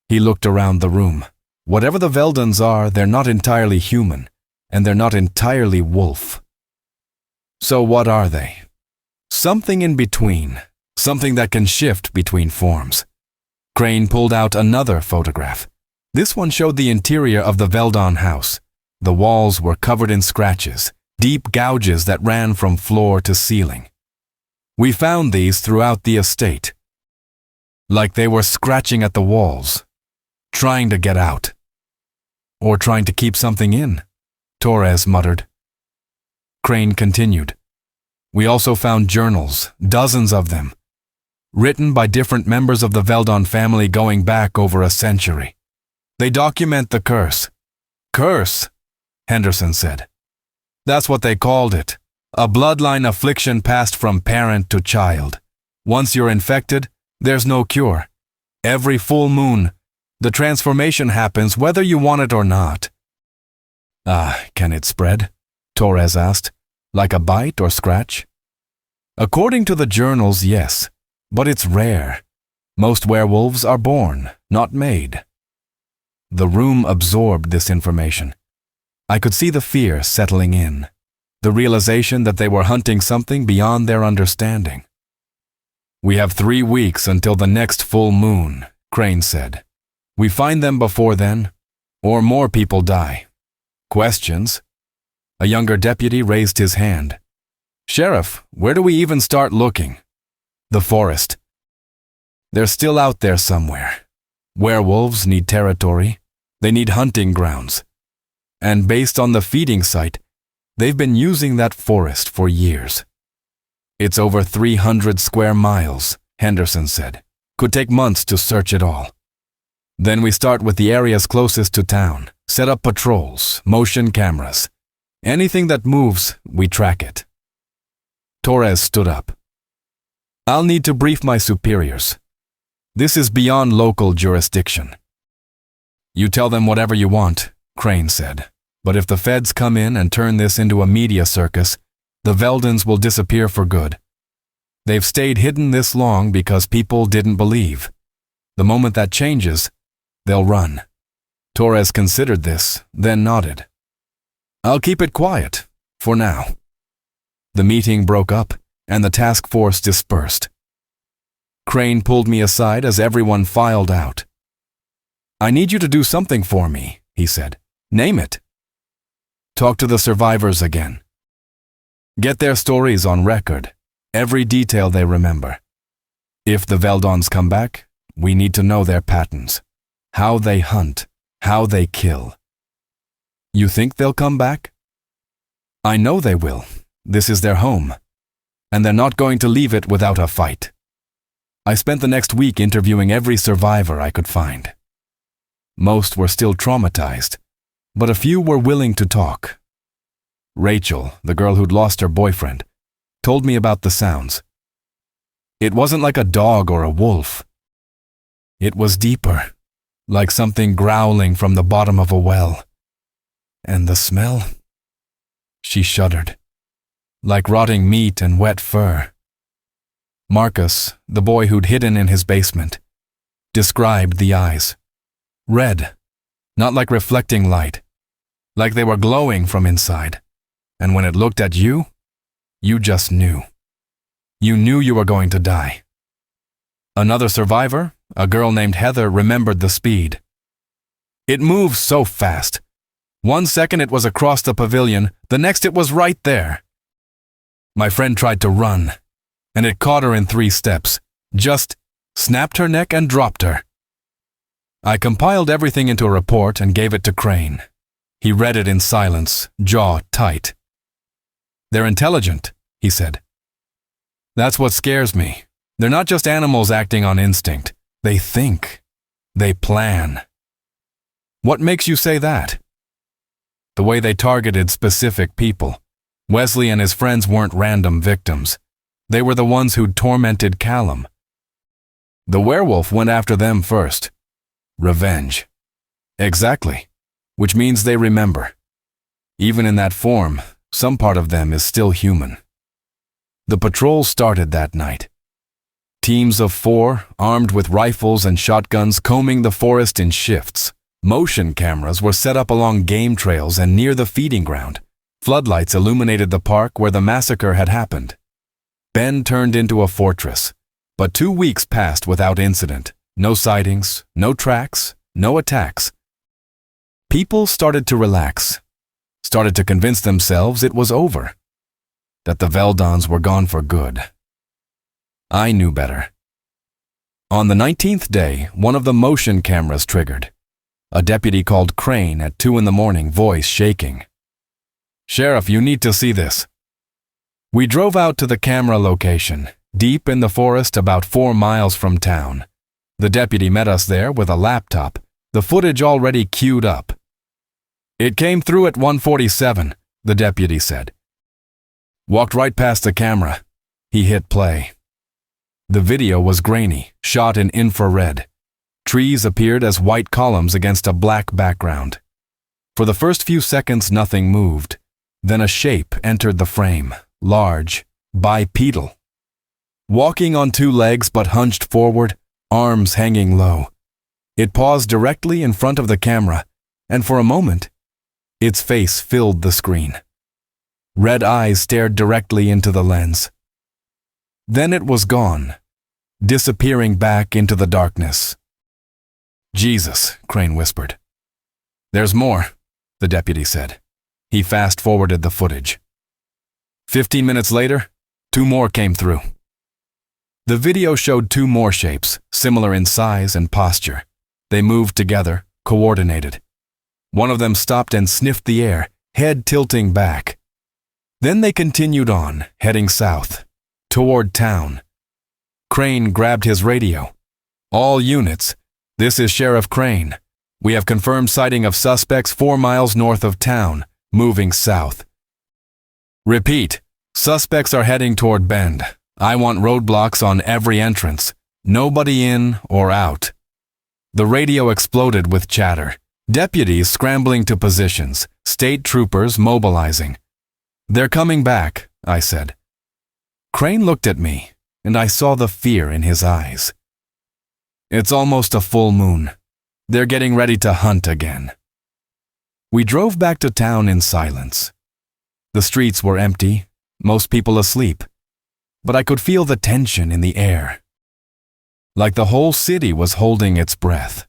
He looked around the room. "Whatever the Veldons are, they're not entirely human, and they're not entirely wolf." "So what are they?" Something in between, something that can shift between forms. Crane pulled out another photograph. This one showed the interior of the Veldon house. The walls were covered in scratches, deep gouges that ran from floor to ceiling. We found these throughout the estate, like they were scratching at the walls, trying to get out. Or trying to keep something in, Torres muttered. Crane continued. We also found journals, dozens of them, written by different members of the Veldon family going back over a century. They document the curse. Curse, Henderson said. That's what they called it. A bloodline affliction passed from parent to child. Once you're infected, there's no cure. Every full moon, the transformation happens whether you want it or not. Can it spread? Torres asked. Like a bite or scratch? According to the journals, yes, but it's rare. Most werewolves are born, not made. The room absorbed this information. I could see the fear settling in, the realization that they were hunting something beyond their understanding. We have 3 weeks until the next full moon, Crane said. We find them before then, or more people die. Questions? A younger deputy raised his hand. Sheriff, where do we even start looking? The forest. They're still out there somewhere. Werewolves need territory. They need hunting grounds. And based on the feeding site, they've been using that forest for years. It's over 300 square miles, Henderson said. Could take months to search it all. Then we start with the areas closest to town, set up patrols, motion cameras. Anything that moves, we track it. Torres stood up. I'll need to brief my superiors. This is beyond local jurisdiction. You tell them whatever you want, Crane said. But if the feds come in and turn this into a media circus, the Veldons will disappear for good. They've stayed hidden this long because people didn't believe. The moment that changes, they'll run. Torres considered this, then nodded. I'll keep it quiet, for now. The meeting broke up, and the task force dispersed. Crane pulled me aside as everyone filed out. I need you to do something for me, he said. Name it. Talk to the survivors again. Get their stories on record, every detail they remember. If the Veldons come back, we need to know their patterns, how they hunt, how they kill. You think they'll come back? I know they will. This is their home. And they're not going to leave it without a fight. I spent the next week interviewing every survivor I could find. Most were still traumatized, but a few were willing to talk. Rachel, the girl who'd lost her boyfriend, told me about the sounds. It wasn't like a dog or a wolf. It was deeper, like something growling from the bottom of a well. And the smell? She shuddered, like rotting meat and wet fur. Marcus, the boy who'd hidden in his basement, described the eyes. Red, not like reflecting light, like they were glowing from inside. And when it looked at you, you just knew. You knew you were going to die. Another survivor, a girl named Heather, remembered the speed. It moved so fast. 1 second it was across the pavilion, the next it was right there. My friend tried to run, and it caught her in 3 steps, just snapped her neck and dropped her. I compiled everything into a report and gave it to Crane. He read it in silence, jaw tight. They're intelligent, he said. That's what scares me. They're not just animals acting on instinct. They think. They plan. What makes you say that? The way they targeted specific people. Wesley and his friends weren't random victims. They were the ones who'd tormented Callum. The werewolf went after them first. Revenge. Exactly. Which means they remember. Even in that form, some part of them is still human. The patrol started that night. Teams of 4, armed with rifles and shotguns, combing the forest in shifts. Motion cameras were set up along game trails and near the feeding ground. Floodlights illuminated the park where the massacre had happened. Bend turned into a fortress, but 2 weeks passed without incident. No sightings, no tracks, no attacks. People started to relax, started to convince themselves it was over, that the Veldons were gone for good. I knew better. On the 19th day, one of the motion cameras triggered. A deputy called Crane at 2 a.m, voice shaking. "Sheriff, you need to see this." We drove out to the camera location, deep in the forest about 4 miles from town. The deputy met us there with a laptop, the footage already queued up. "It came through at 1:47, the deputy said. Walked right past the camera. He hit play. The video was grainy, shot in infrared. Trees appeared as white columns against a black background. For the first few seconds, nothing moved. Then a shape entered the frame, large, bipedal. Walking on 2 legs but hunched forward, arms hanging low. It paused directly in front of the camera, and for a moment, its face filled the screen. Red eyes stared directly into the lens. Then it was gone, disappearing back into the darkness. "Jesus," Crane whispered. "There's more," the deputy said. He fast-forwarded the footage. 15 minutes later, 2 more came through. The video showed 2 more shapes, similar in size and posture. They moved together, coordinated. One of them stopped and sniffed the air, head tilting back. Then they continued on, heading south, toward town. Crane grabbed his radio. "All units, this is Sheriff Crane. We have confirmed sighting of suspects 4 miles north of town, moving south. Repeat, suspects are heading toward Bend. I want roadblocks on every entrance, nobody in or out." The radio exploded with chatter. Deputies scrambling to positions, state troopers mobilizing. "They're coming back," I said. Crane looked at me, and I saw the fear in his eyes. "It's almost a full moon. They're getting ready to hunt again." We drove back to town in silence. The streets were empty, most people asleep, but I could feel the tension in the air. Like the whole city was holding its breath.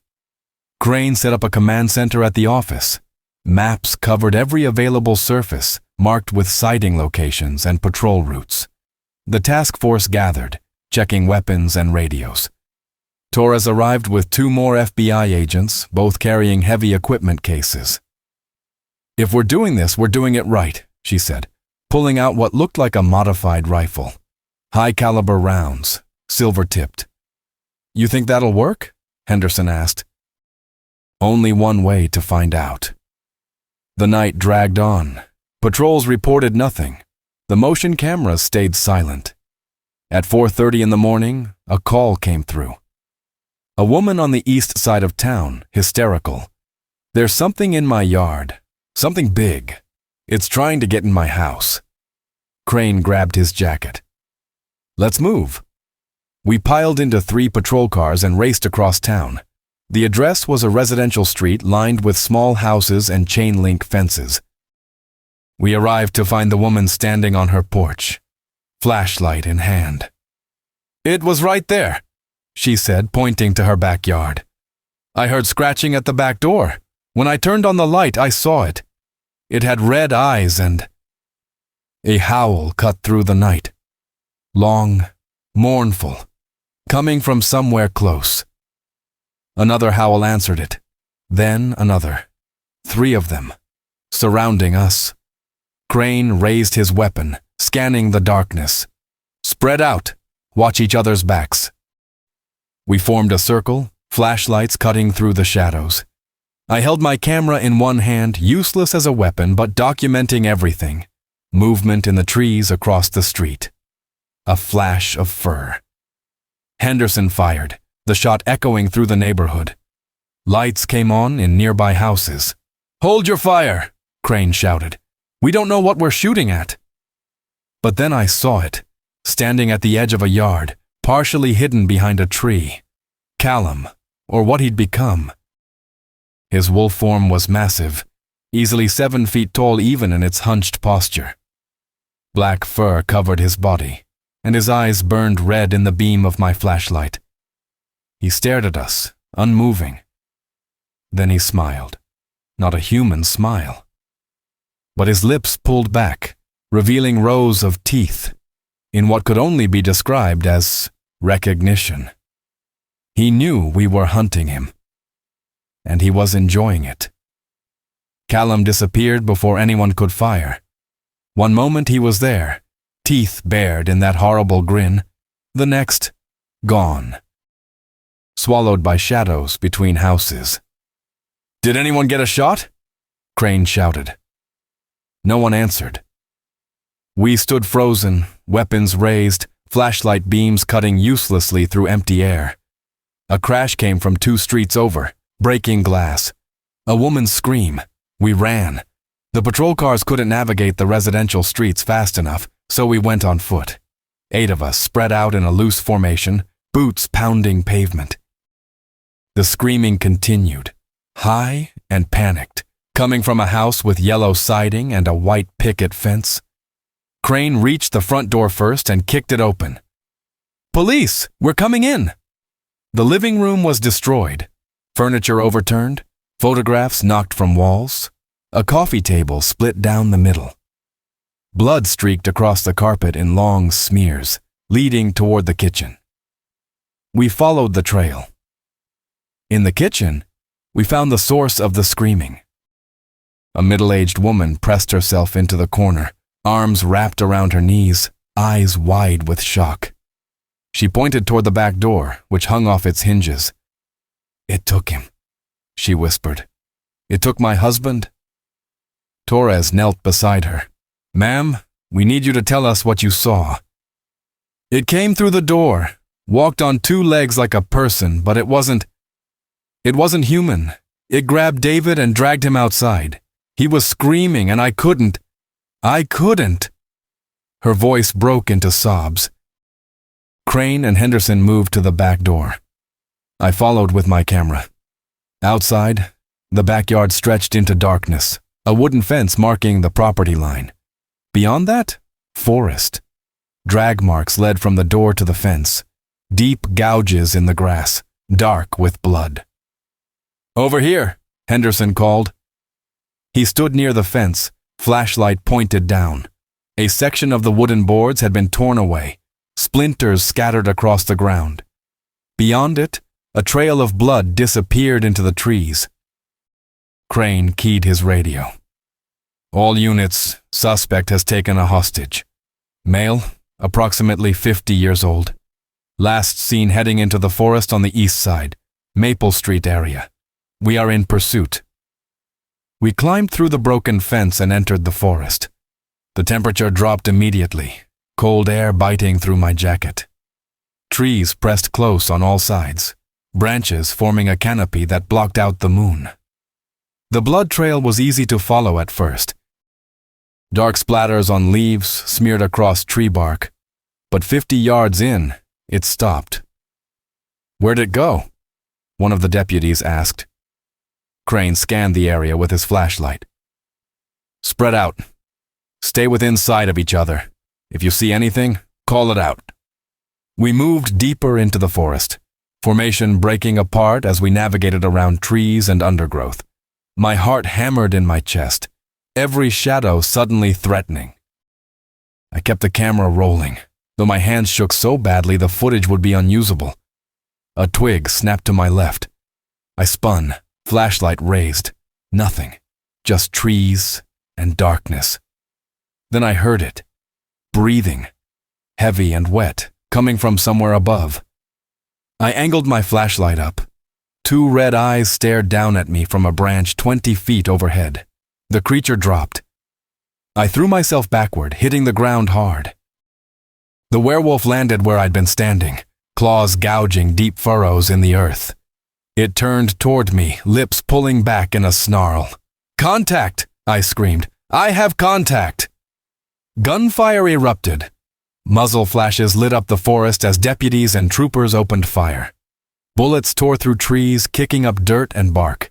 Crane set up a command center at the office. Maps covered every available surface, marked with sighting locations and patrol routes. The task force gathered, checking weapons and radios. Torres arrived with 2 more FBI agents, both carrying heavy equipment cases. "If we're doing this, we're doing it right," she said, pulling out what looked like a modified rifle. High-caliber rounds, silver-tipped. "You think that'll work?" Henderson asked. Only one way to find out. The night dragged on. Patrols reported nothing. The motion cameras stayed silent. At 4:30 in the morning, a call came through. A woman on the east side of town, hysterical. "There's something in my yard. Something big. It's trying to get in my house." Crane grabbed his jacket. "Let's move." We piled into 3 patrol cars and raced across town. The address was a residential street lined with small houses and chain-link fences. We arrived to find the woman standing on her porch, flashlight in hand. "It was right there," she said, pointing to her backyard. "I heard scratching at the back door. When I turned on the light, I saw it. It had red eyes and—" A howl cut through the night. Long, mournful, coming from somewhere close. Another howl answered it, then another. 3 of them, surrounding us. Crane raised his weapon, scanning the darkness. "Spread out, watch each other's backs." We formed a circle, flashlights cutting through the shadows. I held my camera in one hand, useless as a weapon but documenting everything. Movement in the trees across the street. A flash of fur. Henderson fired, the shot echoing through the neighborhood. Lights came on in nearby houses. "Hold your fire!" Crane shouted. "We don't know what we're shooting at." But then I saw it, standing at the edge of a yard, partially hidden behind a tree. Callum, or what he'd become. His wolf form was massive, easily 7 feet tall even in its hunched posture. Black fur covered his body, and his eyes burned red in the beam of my flashlight. He stared at us, unmoving. Then he smiled. Not a human smile. But his lips pulled back, revealing rows of teeth, in what could only be described as recognition. He knew we were hunting him, and he was enjoying it. Callum disappeared before anyone could fire. One moment he was there, teeth bared in that horrible grin, the next, gone. Swallowed by shadows between houses. "Did anyone get a shot?" Crane shouted. No one answered. We stood frozen, weapons raised, flashlight beams cutting uselessly through empty air. A crash came from 2 streets over, breaking glass. A woman's scream. We ran. The patrol cars couldn't navigate the residential streets fast enough, so we went on foot. 8 of us spread out in a loose formation, boots pounding pavement. The screaming continued, high and panicked, coming from a house with yellow siding and a white picket fence. Crane reached the front door first and kicked it open. "Police! We're coming in!" The living room was destroyed, furniture overturned, photographs knocked from walls, a coffee table split down the middle. Blood streaked across the carpet in long smears, leading toward the kitchen. We followed the trail. In the kitchen, we found the source of the screaming. A middle-aged woman pressed herself into the corner, arms wrapped around her knees, eyes wide with shock. She pointed toward the back door, which hung off its hinges. "It took him," she whispered. "It took my husband." Torres knelt beside her. "Ma'am, we need you to tell us what you saw." "It came through the door, walked on 2 legs like a person, but it wasn't human. It grabbed David and dragged him outside. He was screaming and I couldn't. Her voice broke into sobs. Crane and Henderson moved to the back door. I followed with my camera. Outside, the backyard stretched into darkness, a wooden fence marking the property line. Beyond that, forest. Drag marks led from the door to the fence, deep gouges in the grass, dark with blood. "Over here," Henderson called. He stood near the fence, flashlight pointed down. A section of the wooden boards had been torn away, splinters scattered across the ground. Beyond it, a trail of blood disappeared into the trees. Crane keyed his radio. "All units, suspect has taken a hostage. Male, approximately 50 years old. Last seen heading into the forest on the east side, Maple Street area. We are in pursuit." We climbed through the broken fence and entered the forest. The temperature dropped immediately, cold air biting through my jacket. Trees pressed close on all sides, branches forming a canopy that blocked out the moon. The blood trail was easy to follow at first. Dark splatters on leaves smeared across tree bark, but 50 yards in, it stopped. "Where'd it go?" one of the deputies asked. Crane scanned the area with his flashlight. "Spread out. Stay within sight of each other. If you see anything, call it out." We moved deeper into the forest, formation breaking apart as we navigated around trees and undergrowth. My heart hammered in my chest, every shadow suddenly threatening. I kept the camera rolling, though my hands shook so badly the footage would be unusable. A twig snapped to my left. I spun, flashlight raised. Nothing, just trees and darkness. Then I heard it, breathing, heavy and wet, coming from somewhere above. I angled my flashlight up. 2 red eyes stared down at me from a branch 20 feet overhead. The creature dropped. I threw myself backward, hitting the ground hard. The werewolf landed where I'd been standing, claws gouging deep furrows in the earth. It turned toward me, lips pulling back in a snarl. "Contact!" I screamed. "I have contact!" Gunfire erupted. Muzzle flashes lit up the forest as deputies and troopers opened fire. Bullets tore through trees, kicking up dirt and bark.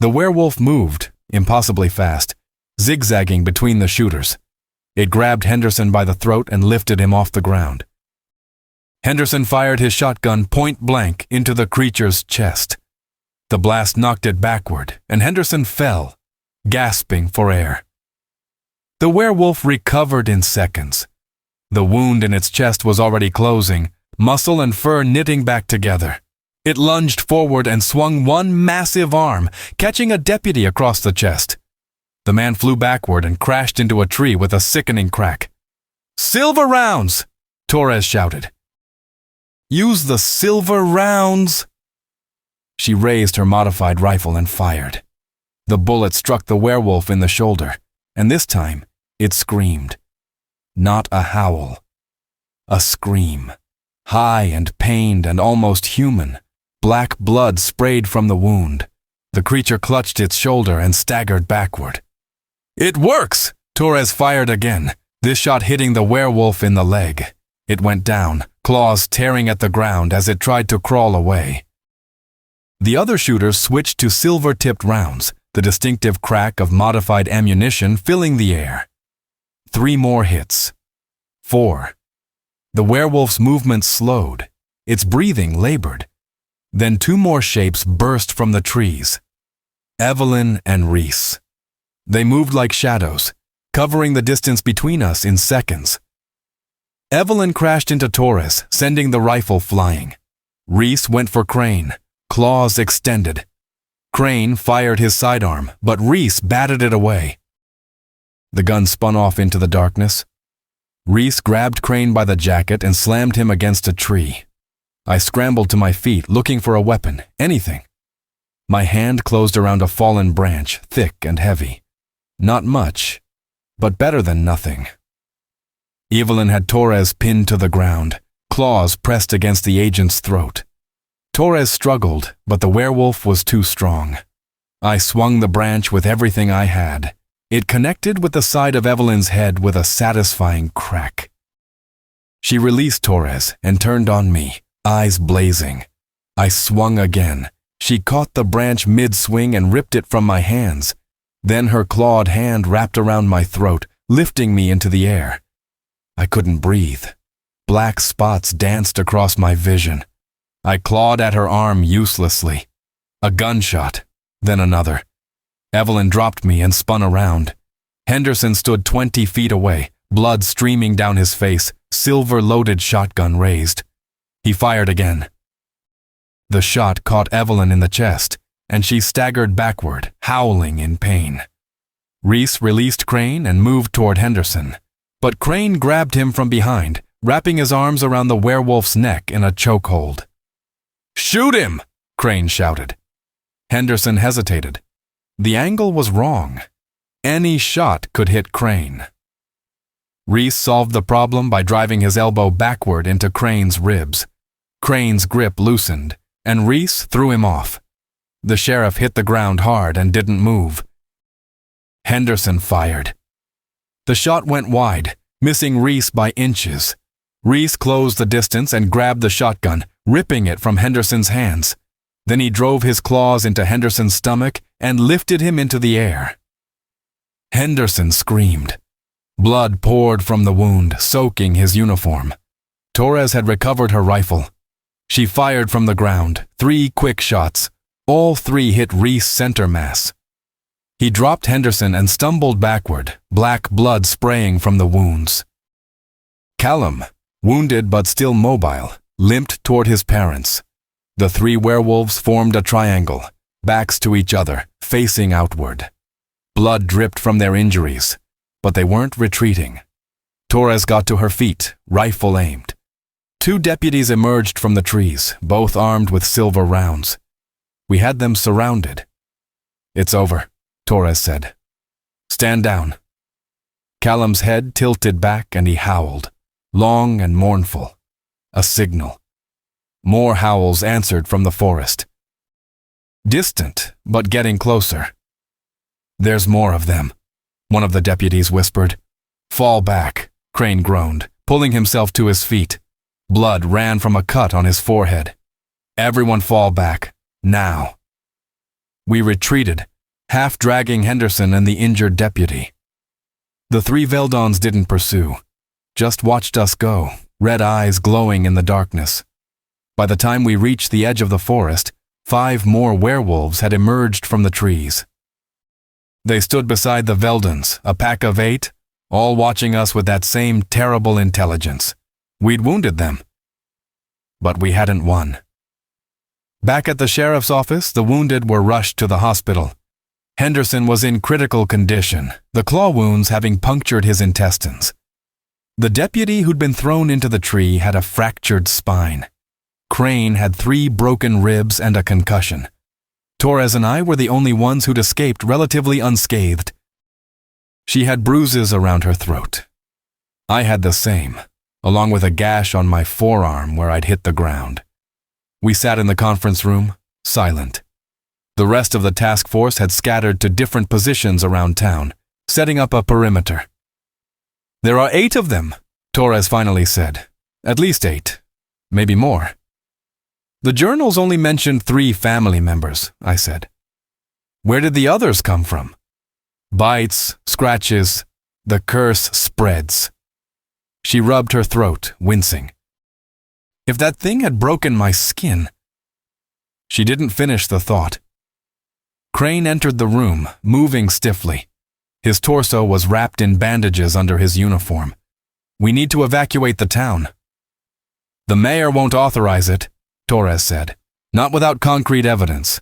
The werewolf moved, impossibly fast, zigzagging between the shooters. It grabbed Henderson by the throat and lifted him off the ground. Henderson fired his shotgun point blank into the creature's chest. The blast knocked it backward, and Henderson fell, gasping for air. The werewolf recovered in seconds. The wound in its chest was already closing, muscle and fur knitting back together. It lunged forward and swung one massive arm, catching a deputy across the chest. The man flew backward and crashed into a tree with a sickening crack. "Silver rounds!" Torres shouted. "Use the silver rounds!" She raised her modified rifle and fired. The bullet struck the werewolf in the shoulder, and this time it screamed. Not a howl. A scream. High and pained and almost human. Black blood sprayed from the wound. The creature clutched its shoulder and staggered backward. "It works!" Torres fired again, this shot hitting the werewolf in the leg. It went down, claws tearing at the ground as it tried to crawl away. The other shooters switched to silver-tipped rounds, the distinctive crack of modified ammunition filling the air. 3 more hits. 4. The werewolf's movement slowed. Its breathing labored. Then 2 more shapes burst from the trees. Evelyn and Reese. They moved like shadows, covering the distance between us in seconds. Evelyn crashed into Torres, sending the rifle flying. Reese went for Crane, claws extended. Crane fired his sidearm, but Reese batted it away. The gun spun off into the darkness. Reese grabbed Crane by the jacket and slammed him against a tree. I scrambled to my feet, looking for a weapon, anything. My hand closed around a fallen branch, thick and heavy. Not much, but better than nothing. Evelyn had Torres pinned to the ground, claws pressed against the agent's throat. Torres struggled, but the werewolf was too strong. I swung the branch with everything I had. It connected with the side of Evelyn's head with a satisfying crack. She released Torres and turned on me, eyes blazing. I swung again. She caught the branch mid-swing and ripped it from my hands. Then her clawed hand wrapped around my throat, lifting me into the air. I couldn't breathe. Black spots danced across my vision. I clawed at her arm uselessly. A gunshot, then another. Evelyn dropped me and spun around. Henderson stood 20 feet away, blood streaming down his face, silver-loaded shotgun raised. He fired again. The shot caught Evelyn in the chest, and she staggered backward, howling in pain. Reese released Crane and moved toward Henderson, but Crane grabbed him from behind, wrapping his arms around the werewolf's neck in a chokehold. "Shoot him!" Crane shouted. Henderson hesitated. The angle was wrong. Any shot could hit Crane. Reese solved the problem by driving his elbow backward into Crane's ribs. Crane's grip loosened, and Reese threw him off. The sheriff hit the ground hard and didn't move. Henderson fired. The shot went wide, missing Reese by inches. Reese closed the distance and grabbed the shotgun, ripping it from Henderson's hands. Then he drove his claws into Henderson's stomach and lifted him into the air. Henderson screamed. Blood poured from the wound, soaking his uniform. Torres had recovered her rifle. She fired from the ground, 3 quick shots. All 3 hit Reese center mass. He dropped Henderson and stumbled backward, black blood spraying from the wounds. Callum, wounded but still mobile, limped toward his parents. The 3 werewolves formed a triangle, backs to each other, facing outward. Blood dripped from their injuries, but they weren't retreating. Torres got to her feet, rifle aimed. 2 deputies emerged from the trees, both armed with silver rounds. We had them surrounded. "It's over," Torres said. "Stand down." Callum's head tilted back and he howled, long and mournful. A signal. More howls answered from the forest. Distant, but getting closer. "There's more of them," one of the deputies whispered. "Fall back," Crane groaned, pulling himself to his feet. Blood ran from a cut on his forehead. "Everyone fall back, now." We retreated, half dragging Henderson and the injured deputy. The three Veldons didn't pursue, just watched us go, red eyes glowing in the darkness. By the time we reached the edge of the forest, 5 more werewolves had emerged from the trees. They stood beside the Veldons, a pack of 8, all watching us with that same terrible intelligence. We'd wounded them, but we hadn't won. Back at the sheriff's office, the wounded were rushed to the hospital. Henderson was in critical condition, the claw wounds having punctured his intestines. The deputy who'd been thrown into the tree had a fractured spine. Crane had 3 broken ribs and a concussion. Torres and I were the only ones who'd escaped relatively unscathed. She had bruises around her throat. I had the same, along with a gash on my forearm where I'd hit the ground. We sat in the conference room, silent. The rest of the task force had scattered to different positions around town, setting up a perimeter. "There are 8 of them," Torres finally said. "At least 8. Maybe more." "The journals only mentioned 3 family members," I said. "Where did the others come from?" "Bites, scratches, the curse spreads." She rubbed her throat, wincing. "If that thing had broken my skin—" She didn't finish the thought. Crane entered the room, moving stiffly. His torso was wrapped in bandages under his uniform. "We need to evacuate the town." "The mayor won't authorize it," Torres said. "Not without concrete evidence."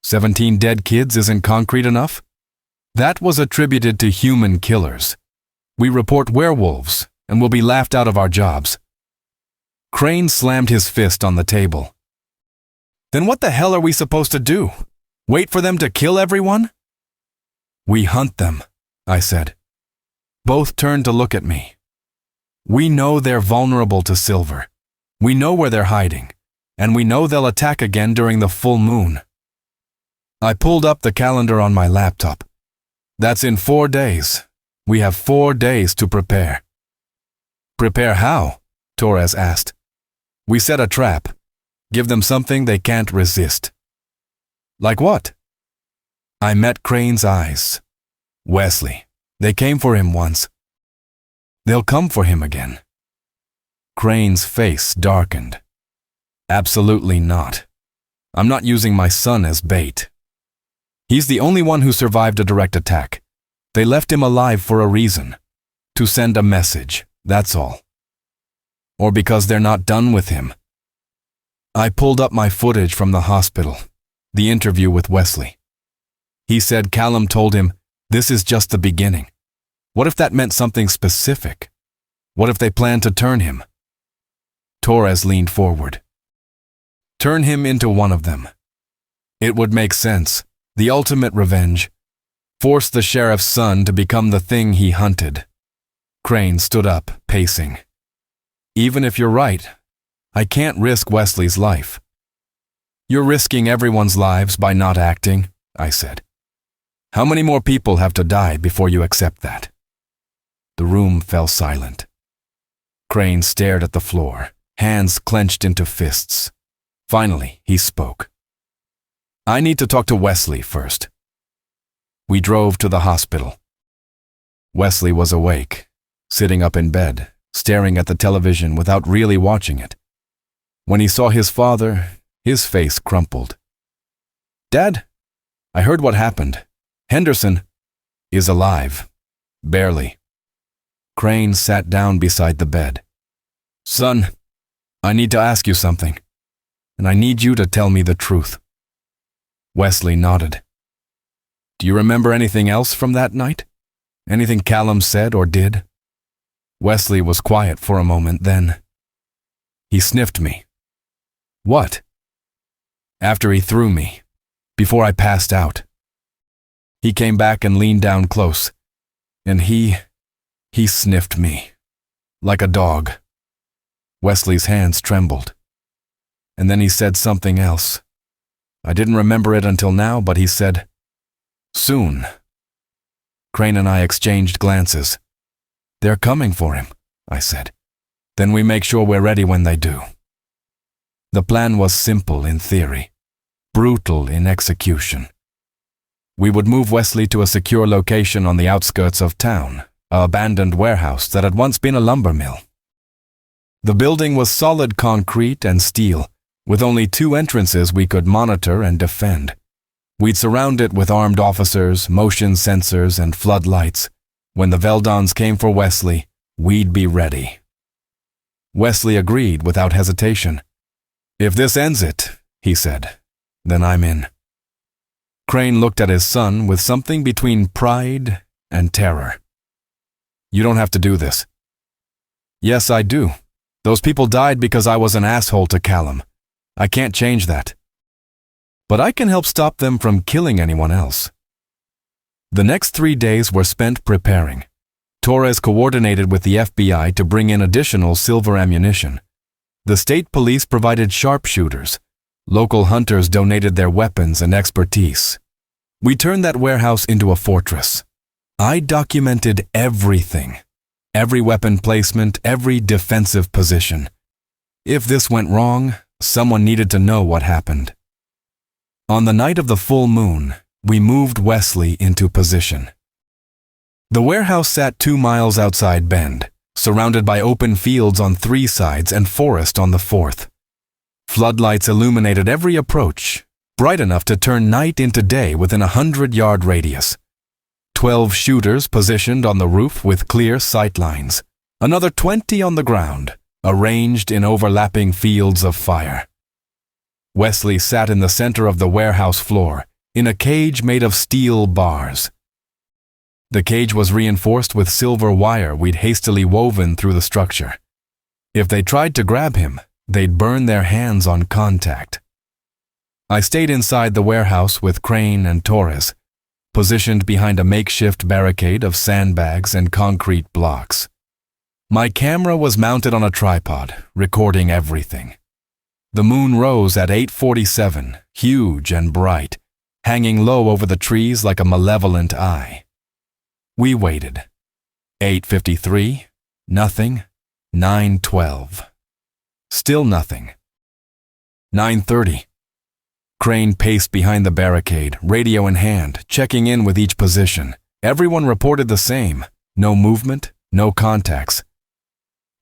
17 dead kids isn't concrete enough? That was attributed to human killers. We report werewolves, and will be laughed out of our jobs. Crane slammed his fist on the table. "Then what the hell are we supposed to do? Wait for them to kill everyone?" "We hunt them," I said. Both turned to look at me. "We know they're vulnerable to silver. We know where they're hiding, and we know they'll attack again during the full moon." I pulled up the calendar on my laptop. "That's in 4 days. We have 4 days to prepare." "Prepare how?" Torres asked. "We set a trap. Give them something they can't resist." "Like what?" I met Crane's eyes. "Wesley. They came for him once. They'll come for him again." Crane's face darkened. "Absolutely not. I'm not using my son as bait. He's the only one who survived a direct attack. They left him alive for a reason. To send a message, that's all. Or because they're not done with him." I pulled up my footage from the hospital, the interview with Wesley. He said Callum told him, "This is just the beginning." What if that meant something specific? What if they planned to turn him? Torres leaned forward. "Turn him into one of them. It would make sense. The ultimate revenge. Force the sheriff's son to become the thing he hunted." Crane stood up, pacing. "Even if you're right, I can't risk Wesley's life." "You're risking everyone's lives by not acting," I said. "How many more people have to die before you accept that?" The room fell silent. Crane stared at the floor, hands clenched into fists. Finally, he spoke. "I need to talk to Wesley first." We drove to the hospital. Wesley was awake, sitting up in bed, staring at the television without really watching it. When he saw his father, his face crumpled. "Dad, I heard what happened. Henderson is alive. Barely." Crane sat down beside the bed. "Son, I need to ask you something, and I need you to tell me the truth." Wesley nodded. "Do you remember anything else from that night? Anything Callum said or did?" Wesley was quiet for a moment, then he sniffed me. "What?" "After he threw me, before I passed out. He came back and leaned down close, and he sniffed me, like a dog." Wesley's hands trembled. And then he said something else. I didn't remember it until now, but he said, "Soon." Crane and I exchanged glances. "They're coming for him," I said. "Then we make sure we're ready when they do." The plan was simple in theory, brutal in execution. We would move Wesley to a secure location on the outskirts of town, an abandoned warehouse that had once been a lumber mill. The building was solid concrete and steel, with only 2 entrances we could monitor and defend. We'd surround it with armed officers, motion sensors, and floodlights. When the Veldons came for Wesley, we'd be ready. Wesley agreed without hesitation. "If this ends it," he said, "then I'm in." Crane looked at his son with something between pride and terror. "You don't have to do this." "Yes, I do. Those people died because I was an asshole to Callum. I can't change that. But I can help stop them from killing anyone else." The next 3 days were spent preparing. Torres coordinated with the FBI to bring in additional silver ammunition. The state police provided sharpshooters. Local hunters donated their weapons and expertise. We turned that warehouse into a fortress. I documented everything. Every weapon placement, every defensive position. If this went wrong, someone needed to know what happened. On the night of the full moon, we moved Wesley into position. The warehouse sat 2 miles outside Bend, surrounded by open fields on 3 sides and forest on the 4th. Floodlights illuminated every approach, bright enough to turn night into day within a 100-yard radius. 12 shooters positioned on the roof with clear sight lines, another 20 on the ground, arranged in overlapping fields of fire. Wesley sat in the center of the warehouse floor, in a cage made of steel bars. The cage was reinforced with silver wire we'd hastily woven through the structure. If they tried to grab him, they'd burn their hands on contact. I stayed inside the warehouse with Crane and Torres, positioned behind a makeshift barricade of sandbags and concrete blocks. My camera was mounted on a tripod, recording everything. The moon rose at 8:47, huge and bright, hanging low over the trees like a malevolent eye. We waited. 8:53, nothing. 9:12. Still nothing. 9:30. Crane paced behind the barricade, radio in hand, checking in with each position. Everyone reported the same. No movement, no contacts.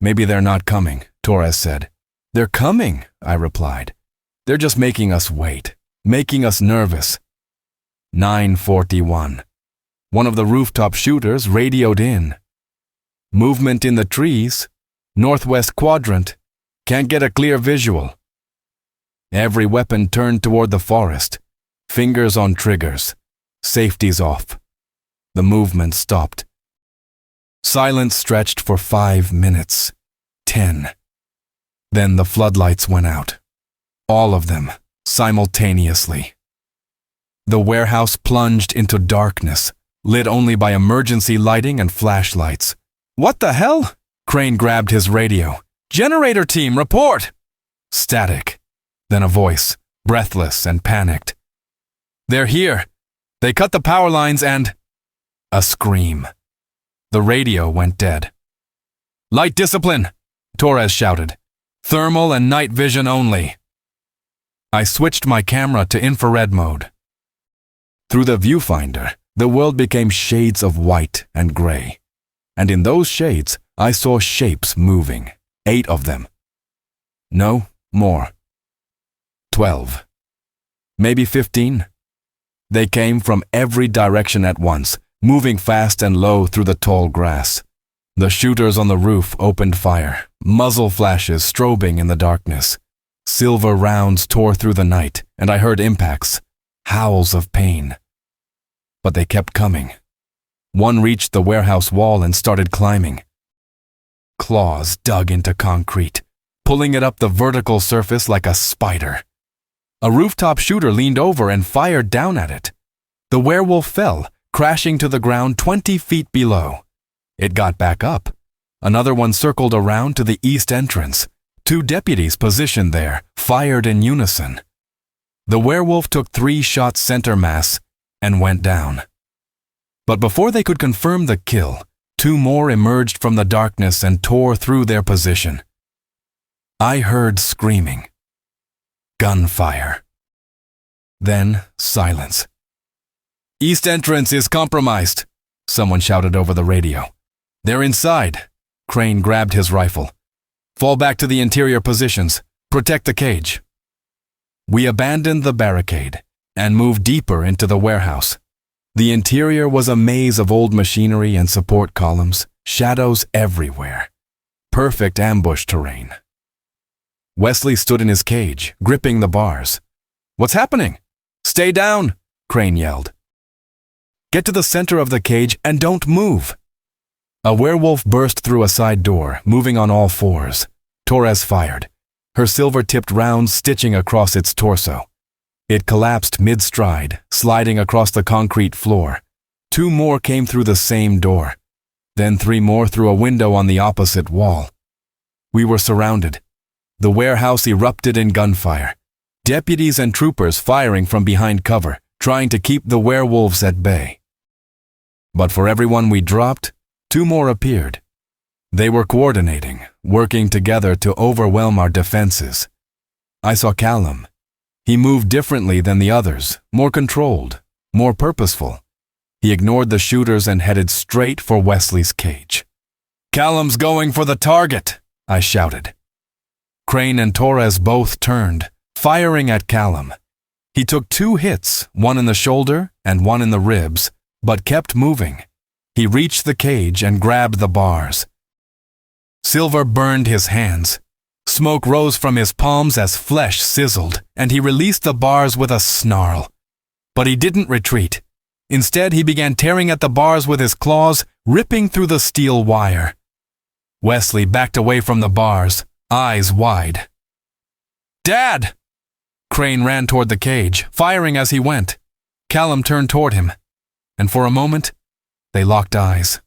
"Maybe they're not coming," Torres said. "They're coming," I replied. "They're just making us wait, making us nervous." 9:41. One of the rooftop shooters radioed in. "Movement in the trees. Northwest quadrant. Can't get a clear visual." Every weapon turned toward the forest. Fingers on triggers. Safety's off. The movement stopped. Silence stretched for 5 minutes. 10. Then the floodlights went out. All of them, simultaneously. The warehouse plunged into darkness, lit only by emergency lighting and flashlights. "What the hell?" Crane grabbed his radio. "Generator team, report!" Static. Then a voice, breathless and panicked. "They're here. They cut the power lines and—" A scream. The radio went dead. "Light discipline!" Torres shouted. "Thermal and night vision only." I switched my camera to infrared mode. Through the viewfinder, the world became shades of white and gray. And in those shades, I saw shapes moving. 8 of them. No, more. 12. Maybe 15. They came from every direction at once, moving fast and low through the tall grass. The shooters on the roof opened fire, muzzle flashes strobing in the darkness. Silver rounds tore through the night, and I heard impacts, howls of pain. But they kept coming. One reached the warehouse wall and started climbing. Claws dug into concrete, pulling it up the vertical surface like a spider. A rooftop shooter leaned over and fired down at it. The werewolf fell, crashing to the ground 20 feet below. It got back up. Another one circled around to the east entrance. 2 deputies positioned there, fired in unison. The werewolf took 3 shots center mass and went down. But before they could confirm the kill, 2 more emerged from the darkness and tore through their position. I heard screaming. Gunfire. Then silence. East entrance is compromised, someone shouted over the radio. They're inside. Crane grabbed his rifle. Fall back to the interior positions. Protect the cage. We abandoned the barricade and moved deeper into the warehouse. The interior was a maze of old machinery and support columns, shadows everywhere. Perfect ambush terrain. Wesley stood in his cage, gripping the bars. What's happening? Stay down, Crane yelled. Get to the center of the cage and don't move. A werewolf burst through a side door, moving on all fours. Torres fired, her silver-tipped rounds stitching across its torso. It collapsed mid-stride, sliding across the concrete floor. 2 more came through the same door. Then 3 more through a window on the opposite wall. We were surrounded. The warehouse erupted in gunfire. Deputies and troopers firing from behind cover, trying to keep the werewolves at bay. But for everyone we dropped, 2 more appeared. They were coordinating, working together to overwhelm our defenses. I saw Callum. He moved differently than the others, more controlled, more purposeful. He ignored the shooters and headed straight for Wesley's cage. Callum's going for the target, I shouted. Crane and Torres both turned, firing at Callum. He took 2 hits, one in the shoulder and one in the ribs, but kept moving. He reached the cage and grabbed the bars. Silver burned his hands. Smoke rose from his palms as flesh sizzled, and he released the bars with a snarl. But he didn't retreat. Instead, he began tearing at the bars with his claws, ripping through the steel wire. Wesley backed away from the bars, eyes wide. Dad! Crane ran toward the cage, firing as he went. Callum turned toward him, and for a moment, they locked eyes.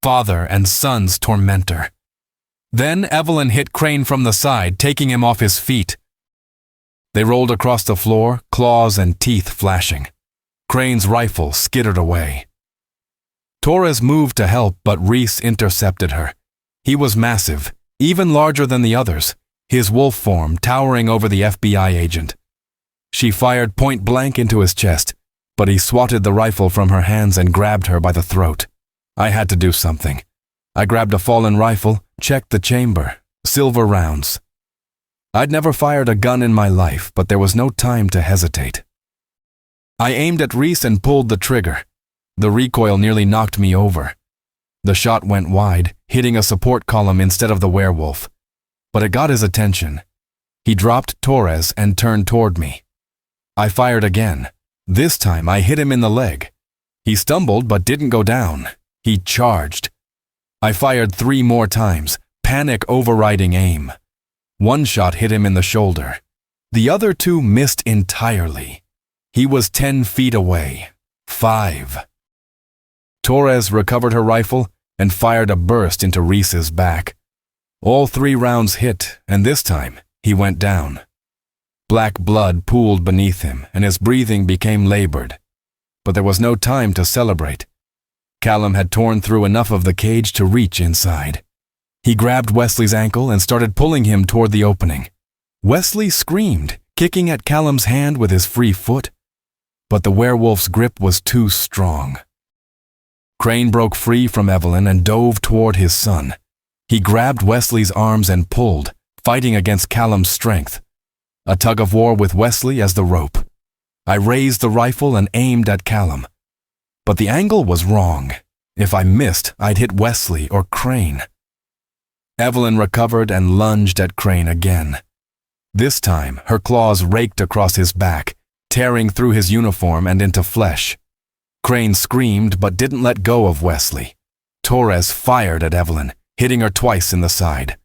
Father and son's tormentor. Then Evelyn hit Crane from the side, taking him off his feet. They rolled across the floor, claws and teeth flashing. Crane's rifle skittered away. Torres moved to help, but Reese intercepted her. He was massive, even larger than the others, his wolf form towering over the FBI agent. She fired point blank into his chest, but he swatted the rifle from her hands and grabbed her by the throat. I had to do something. I grabbed a fallen rifle, checked the chamber, silver rounds. I'd never fired a gun in my life, but there was no time to hesitate. I aimed at Reese and pulled the trigger. The recoil nearly knocked me over. The shot went wide, hitting a support column instead of the werewolf. But it got his attention. He dropped Torres and turned toward me. I fired again. This time I hit him in the leg. He stumbled but didn't go down. He charged. I fired 3 more times, panic overriding aim. 1 shot hit him in the shoulder. The other 2 missed entirely. He was 10 feet away. 5. Torres recovered her rifle and fired a burst into Reese's back. All 3 rounds hit, and this time he went down. Black blood pooled beneath him, and his breathing became labored. But there was no time to celebrate. Callum had torn through enough of the cage to reach inside. He grabbed Wesley's ankle and started pulling him toward the opening. Wesley screamed, kicking at Callum's hand with his free foot. But the werewolf's grip was too strong. Crane broke free from Evelyn and dove toward his son. He grabbed Wesley's arms and pulled, fighting against Callum's strength. A tug-of-war with Wesley as the rope. I raised the rifle and aimed at Callum. But the angle was wrong. If I missed, I'd hit Wesley or Crane. Evelyn recovered and lunged at Crane again. This time, her claws raked across his back, tearing through his uniform and into flesh. Crane screamed but didn't let go of Wesley. Torres fired at Evelyn, hitting her twice in the side.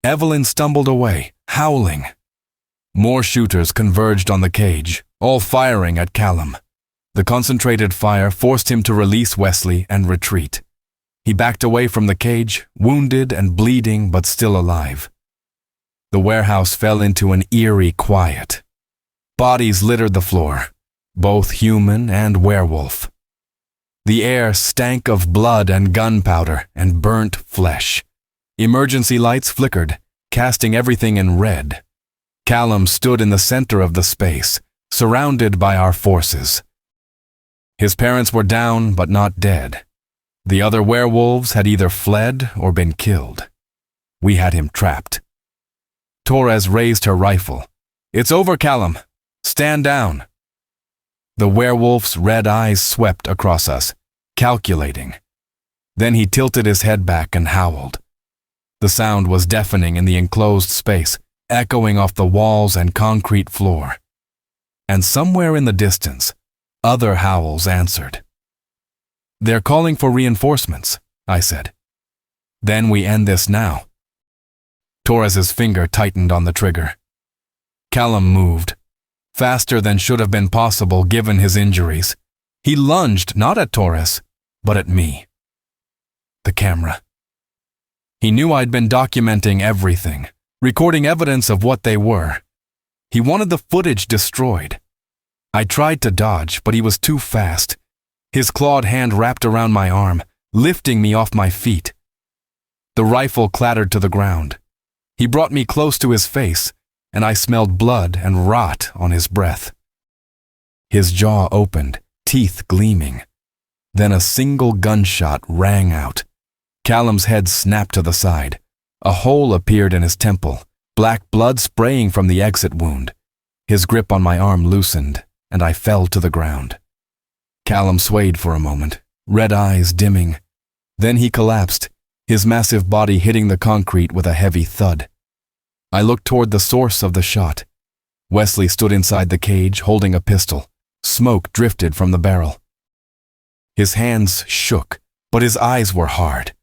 Evelyn stumbled away, howling. More shooters converged on the cage, all firing at Callum. The concentrated fire forced him to release Wesley and retreat. He backed away from the cage, wounded and bleeding but still alive. The warehouse fell into an eerie quiet. Bodies littered the floor, both human and werewolf. The air stank of blood and gunpowder and burnt flesh. Emergency lights flickered, casting everything in red. Callum stood in the center of the space, surrounded by our forces. His parents were down but not dead. The other werewolves had either fled or been killed. We had him trapped. Torres raised her rifle. "It's over, Callum. Stand down." The werewolf's red eyes swept across us, calculating. Then he tilted his head back and howled. The sound was deafening in the enclosed space, echoing off the walls and concrete floor. And somewhere in the distance, other howls answered. "They're calling for reinforcements," I said. "Then we end this now." Torres's finger tightened on the trigger. Callum moved, faster than should have been possible given his injuries. He lunged not at Torres, but at me. The camera. He knew I'd been documenting everything, recording evidence of what they were. He wanted the footage destroyed. I tried to dodge, but he was too fast. His clawed hand wrapped around my arm, lifting me off my feet. The rifle clattered to the ground. He brought me close to his face, and I smelled blood and rot on his breath. His jaw opened, teeth gleaming. Then a single gunshot rang out. Callum's head snapped to the side. A hole appeared in his temple, black blood spraying from the exit wound. His grip on my arm loosened, and I fell to the ground. Callum swayed for a moment, red eyes dimming. Then he collapsed, his massive body hitting the concrete with a heavy thud. I looked toward the source of the shot. Wesley stood inside the cage, holding a pistol. Smoke drifted from the barrel. His hands shook, but his eyes were hard.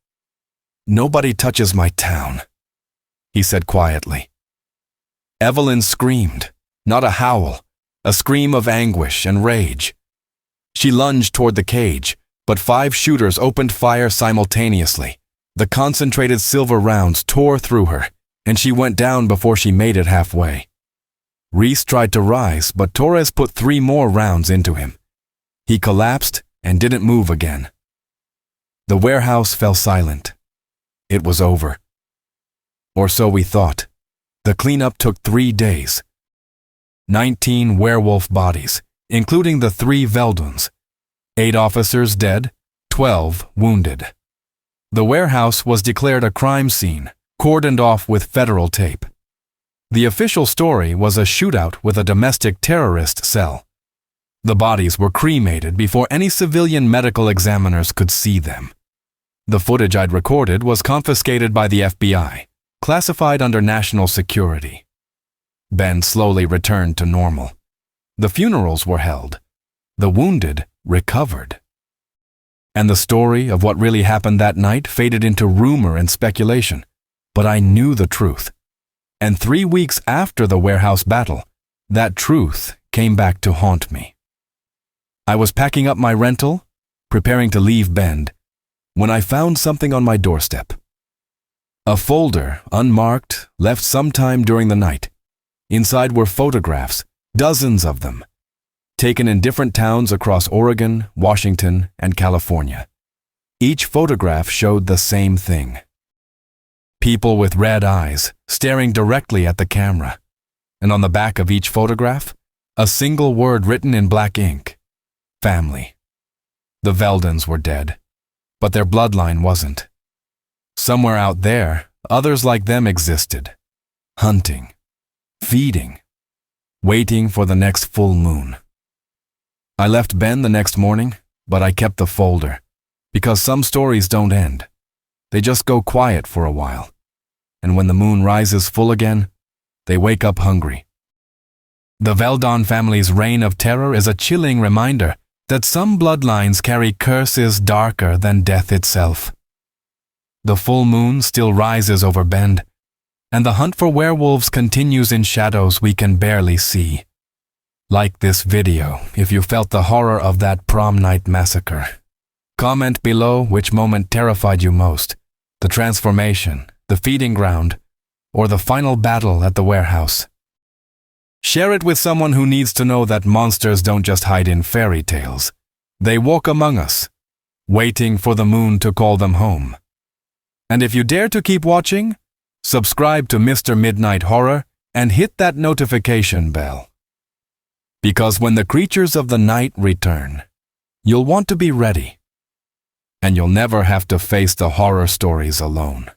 "Nobody touches my town," he said quietly. Evelyn screamed, not a howl, a scream of anguish and rage. She lunged toward the cage, but 5 shooters opened fire simultaneously. The concentrated silver rounds tore through her, and she went down before she made it halfway. Reese tried to rise, but Torres put 3 more rounds into him. He collapsed and didn't move again. The warehouse fell silent. It was over. Or so we thought. The cleanup took 3 days. 19 werewolf bodies, including the 3 Velduns. 8 officers dead, 12 wounded. The warehouse was declared a crime scene, cordoned off with federal tape. The official story was a shootout with a domestic terrorist cell. The bodies were cremated before any civilian medical examiners could see them. The footage I'd recorded was confiscated by the FBI, classified under national security. Ben slowly returned to normal. The funerals were held. The wounded recovered. And the story of what really happened that night faded into rumor and speculation. But I knew the truth. And 3 weeks after the warehouse battle, that truth came back to haunt me. I was packing up my rental, preparing to leave Bend, when I found something on my doorstep. A folder, unmarked, left sometime during the night. Inside were photographs, dozens of them, taken in different towns across Oregon, Washington, and California. Each photograph showed the same thing. People with red eyes, staring directly at the camera. And on the back of each photograph, a single word written in black ink: family. The Velduns were dead, but their bloodline wasn't. Somewhere out there, others like them existed, hunting, feeding, waiting for the next full moon. I left Ben the next morning, but I kept the folder, because some stories don't end. They just go quiet for a while, and when the moon rises full again, they wake up hungry. The Veldon family's reign of terror is a chilling reminder that some bloodlines carry curses darker than death itself. The full moon still rises over Bend, and the hunt for werewolves continues in shadows we can barely see. Like this video if you felt the horror of that prom night massacre. Comment below which moment terrified you most: the transformation, the feeding ground, or the final battle at the warehouse. Share it with someone who needs to know that monsters don't just hide in fairy tales. They walk among us, waiting for the moon to call them home. And if you dare to keep watching, subscribe to Mr. Midnight Horror and hit that notification bell. Because when the creatures of the night return, You'll want to be ready, and you'll never have to face the horror stories alone.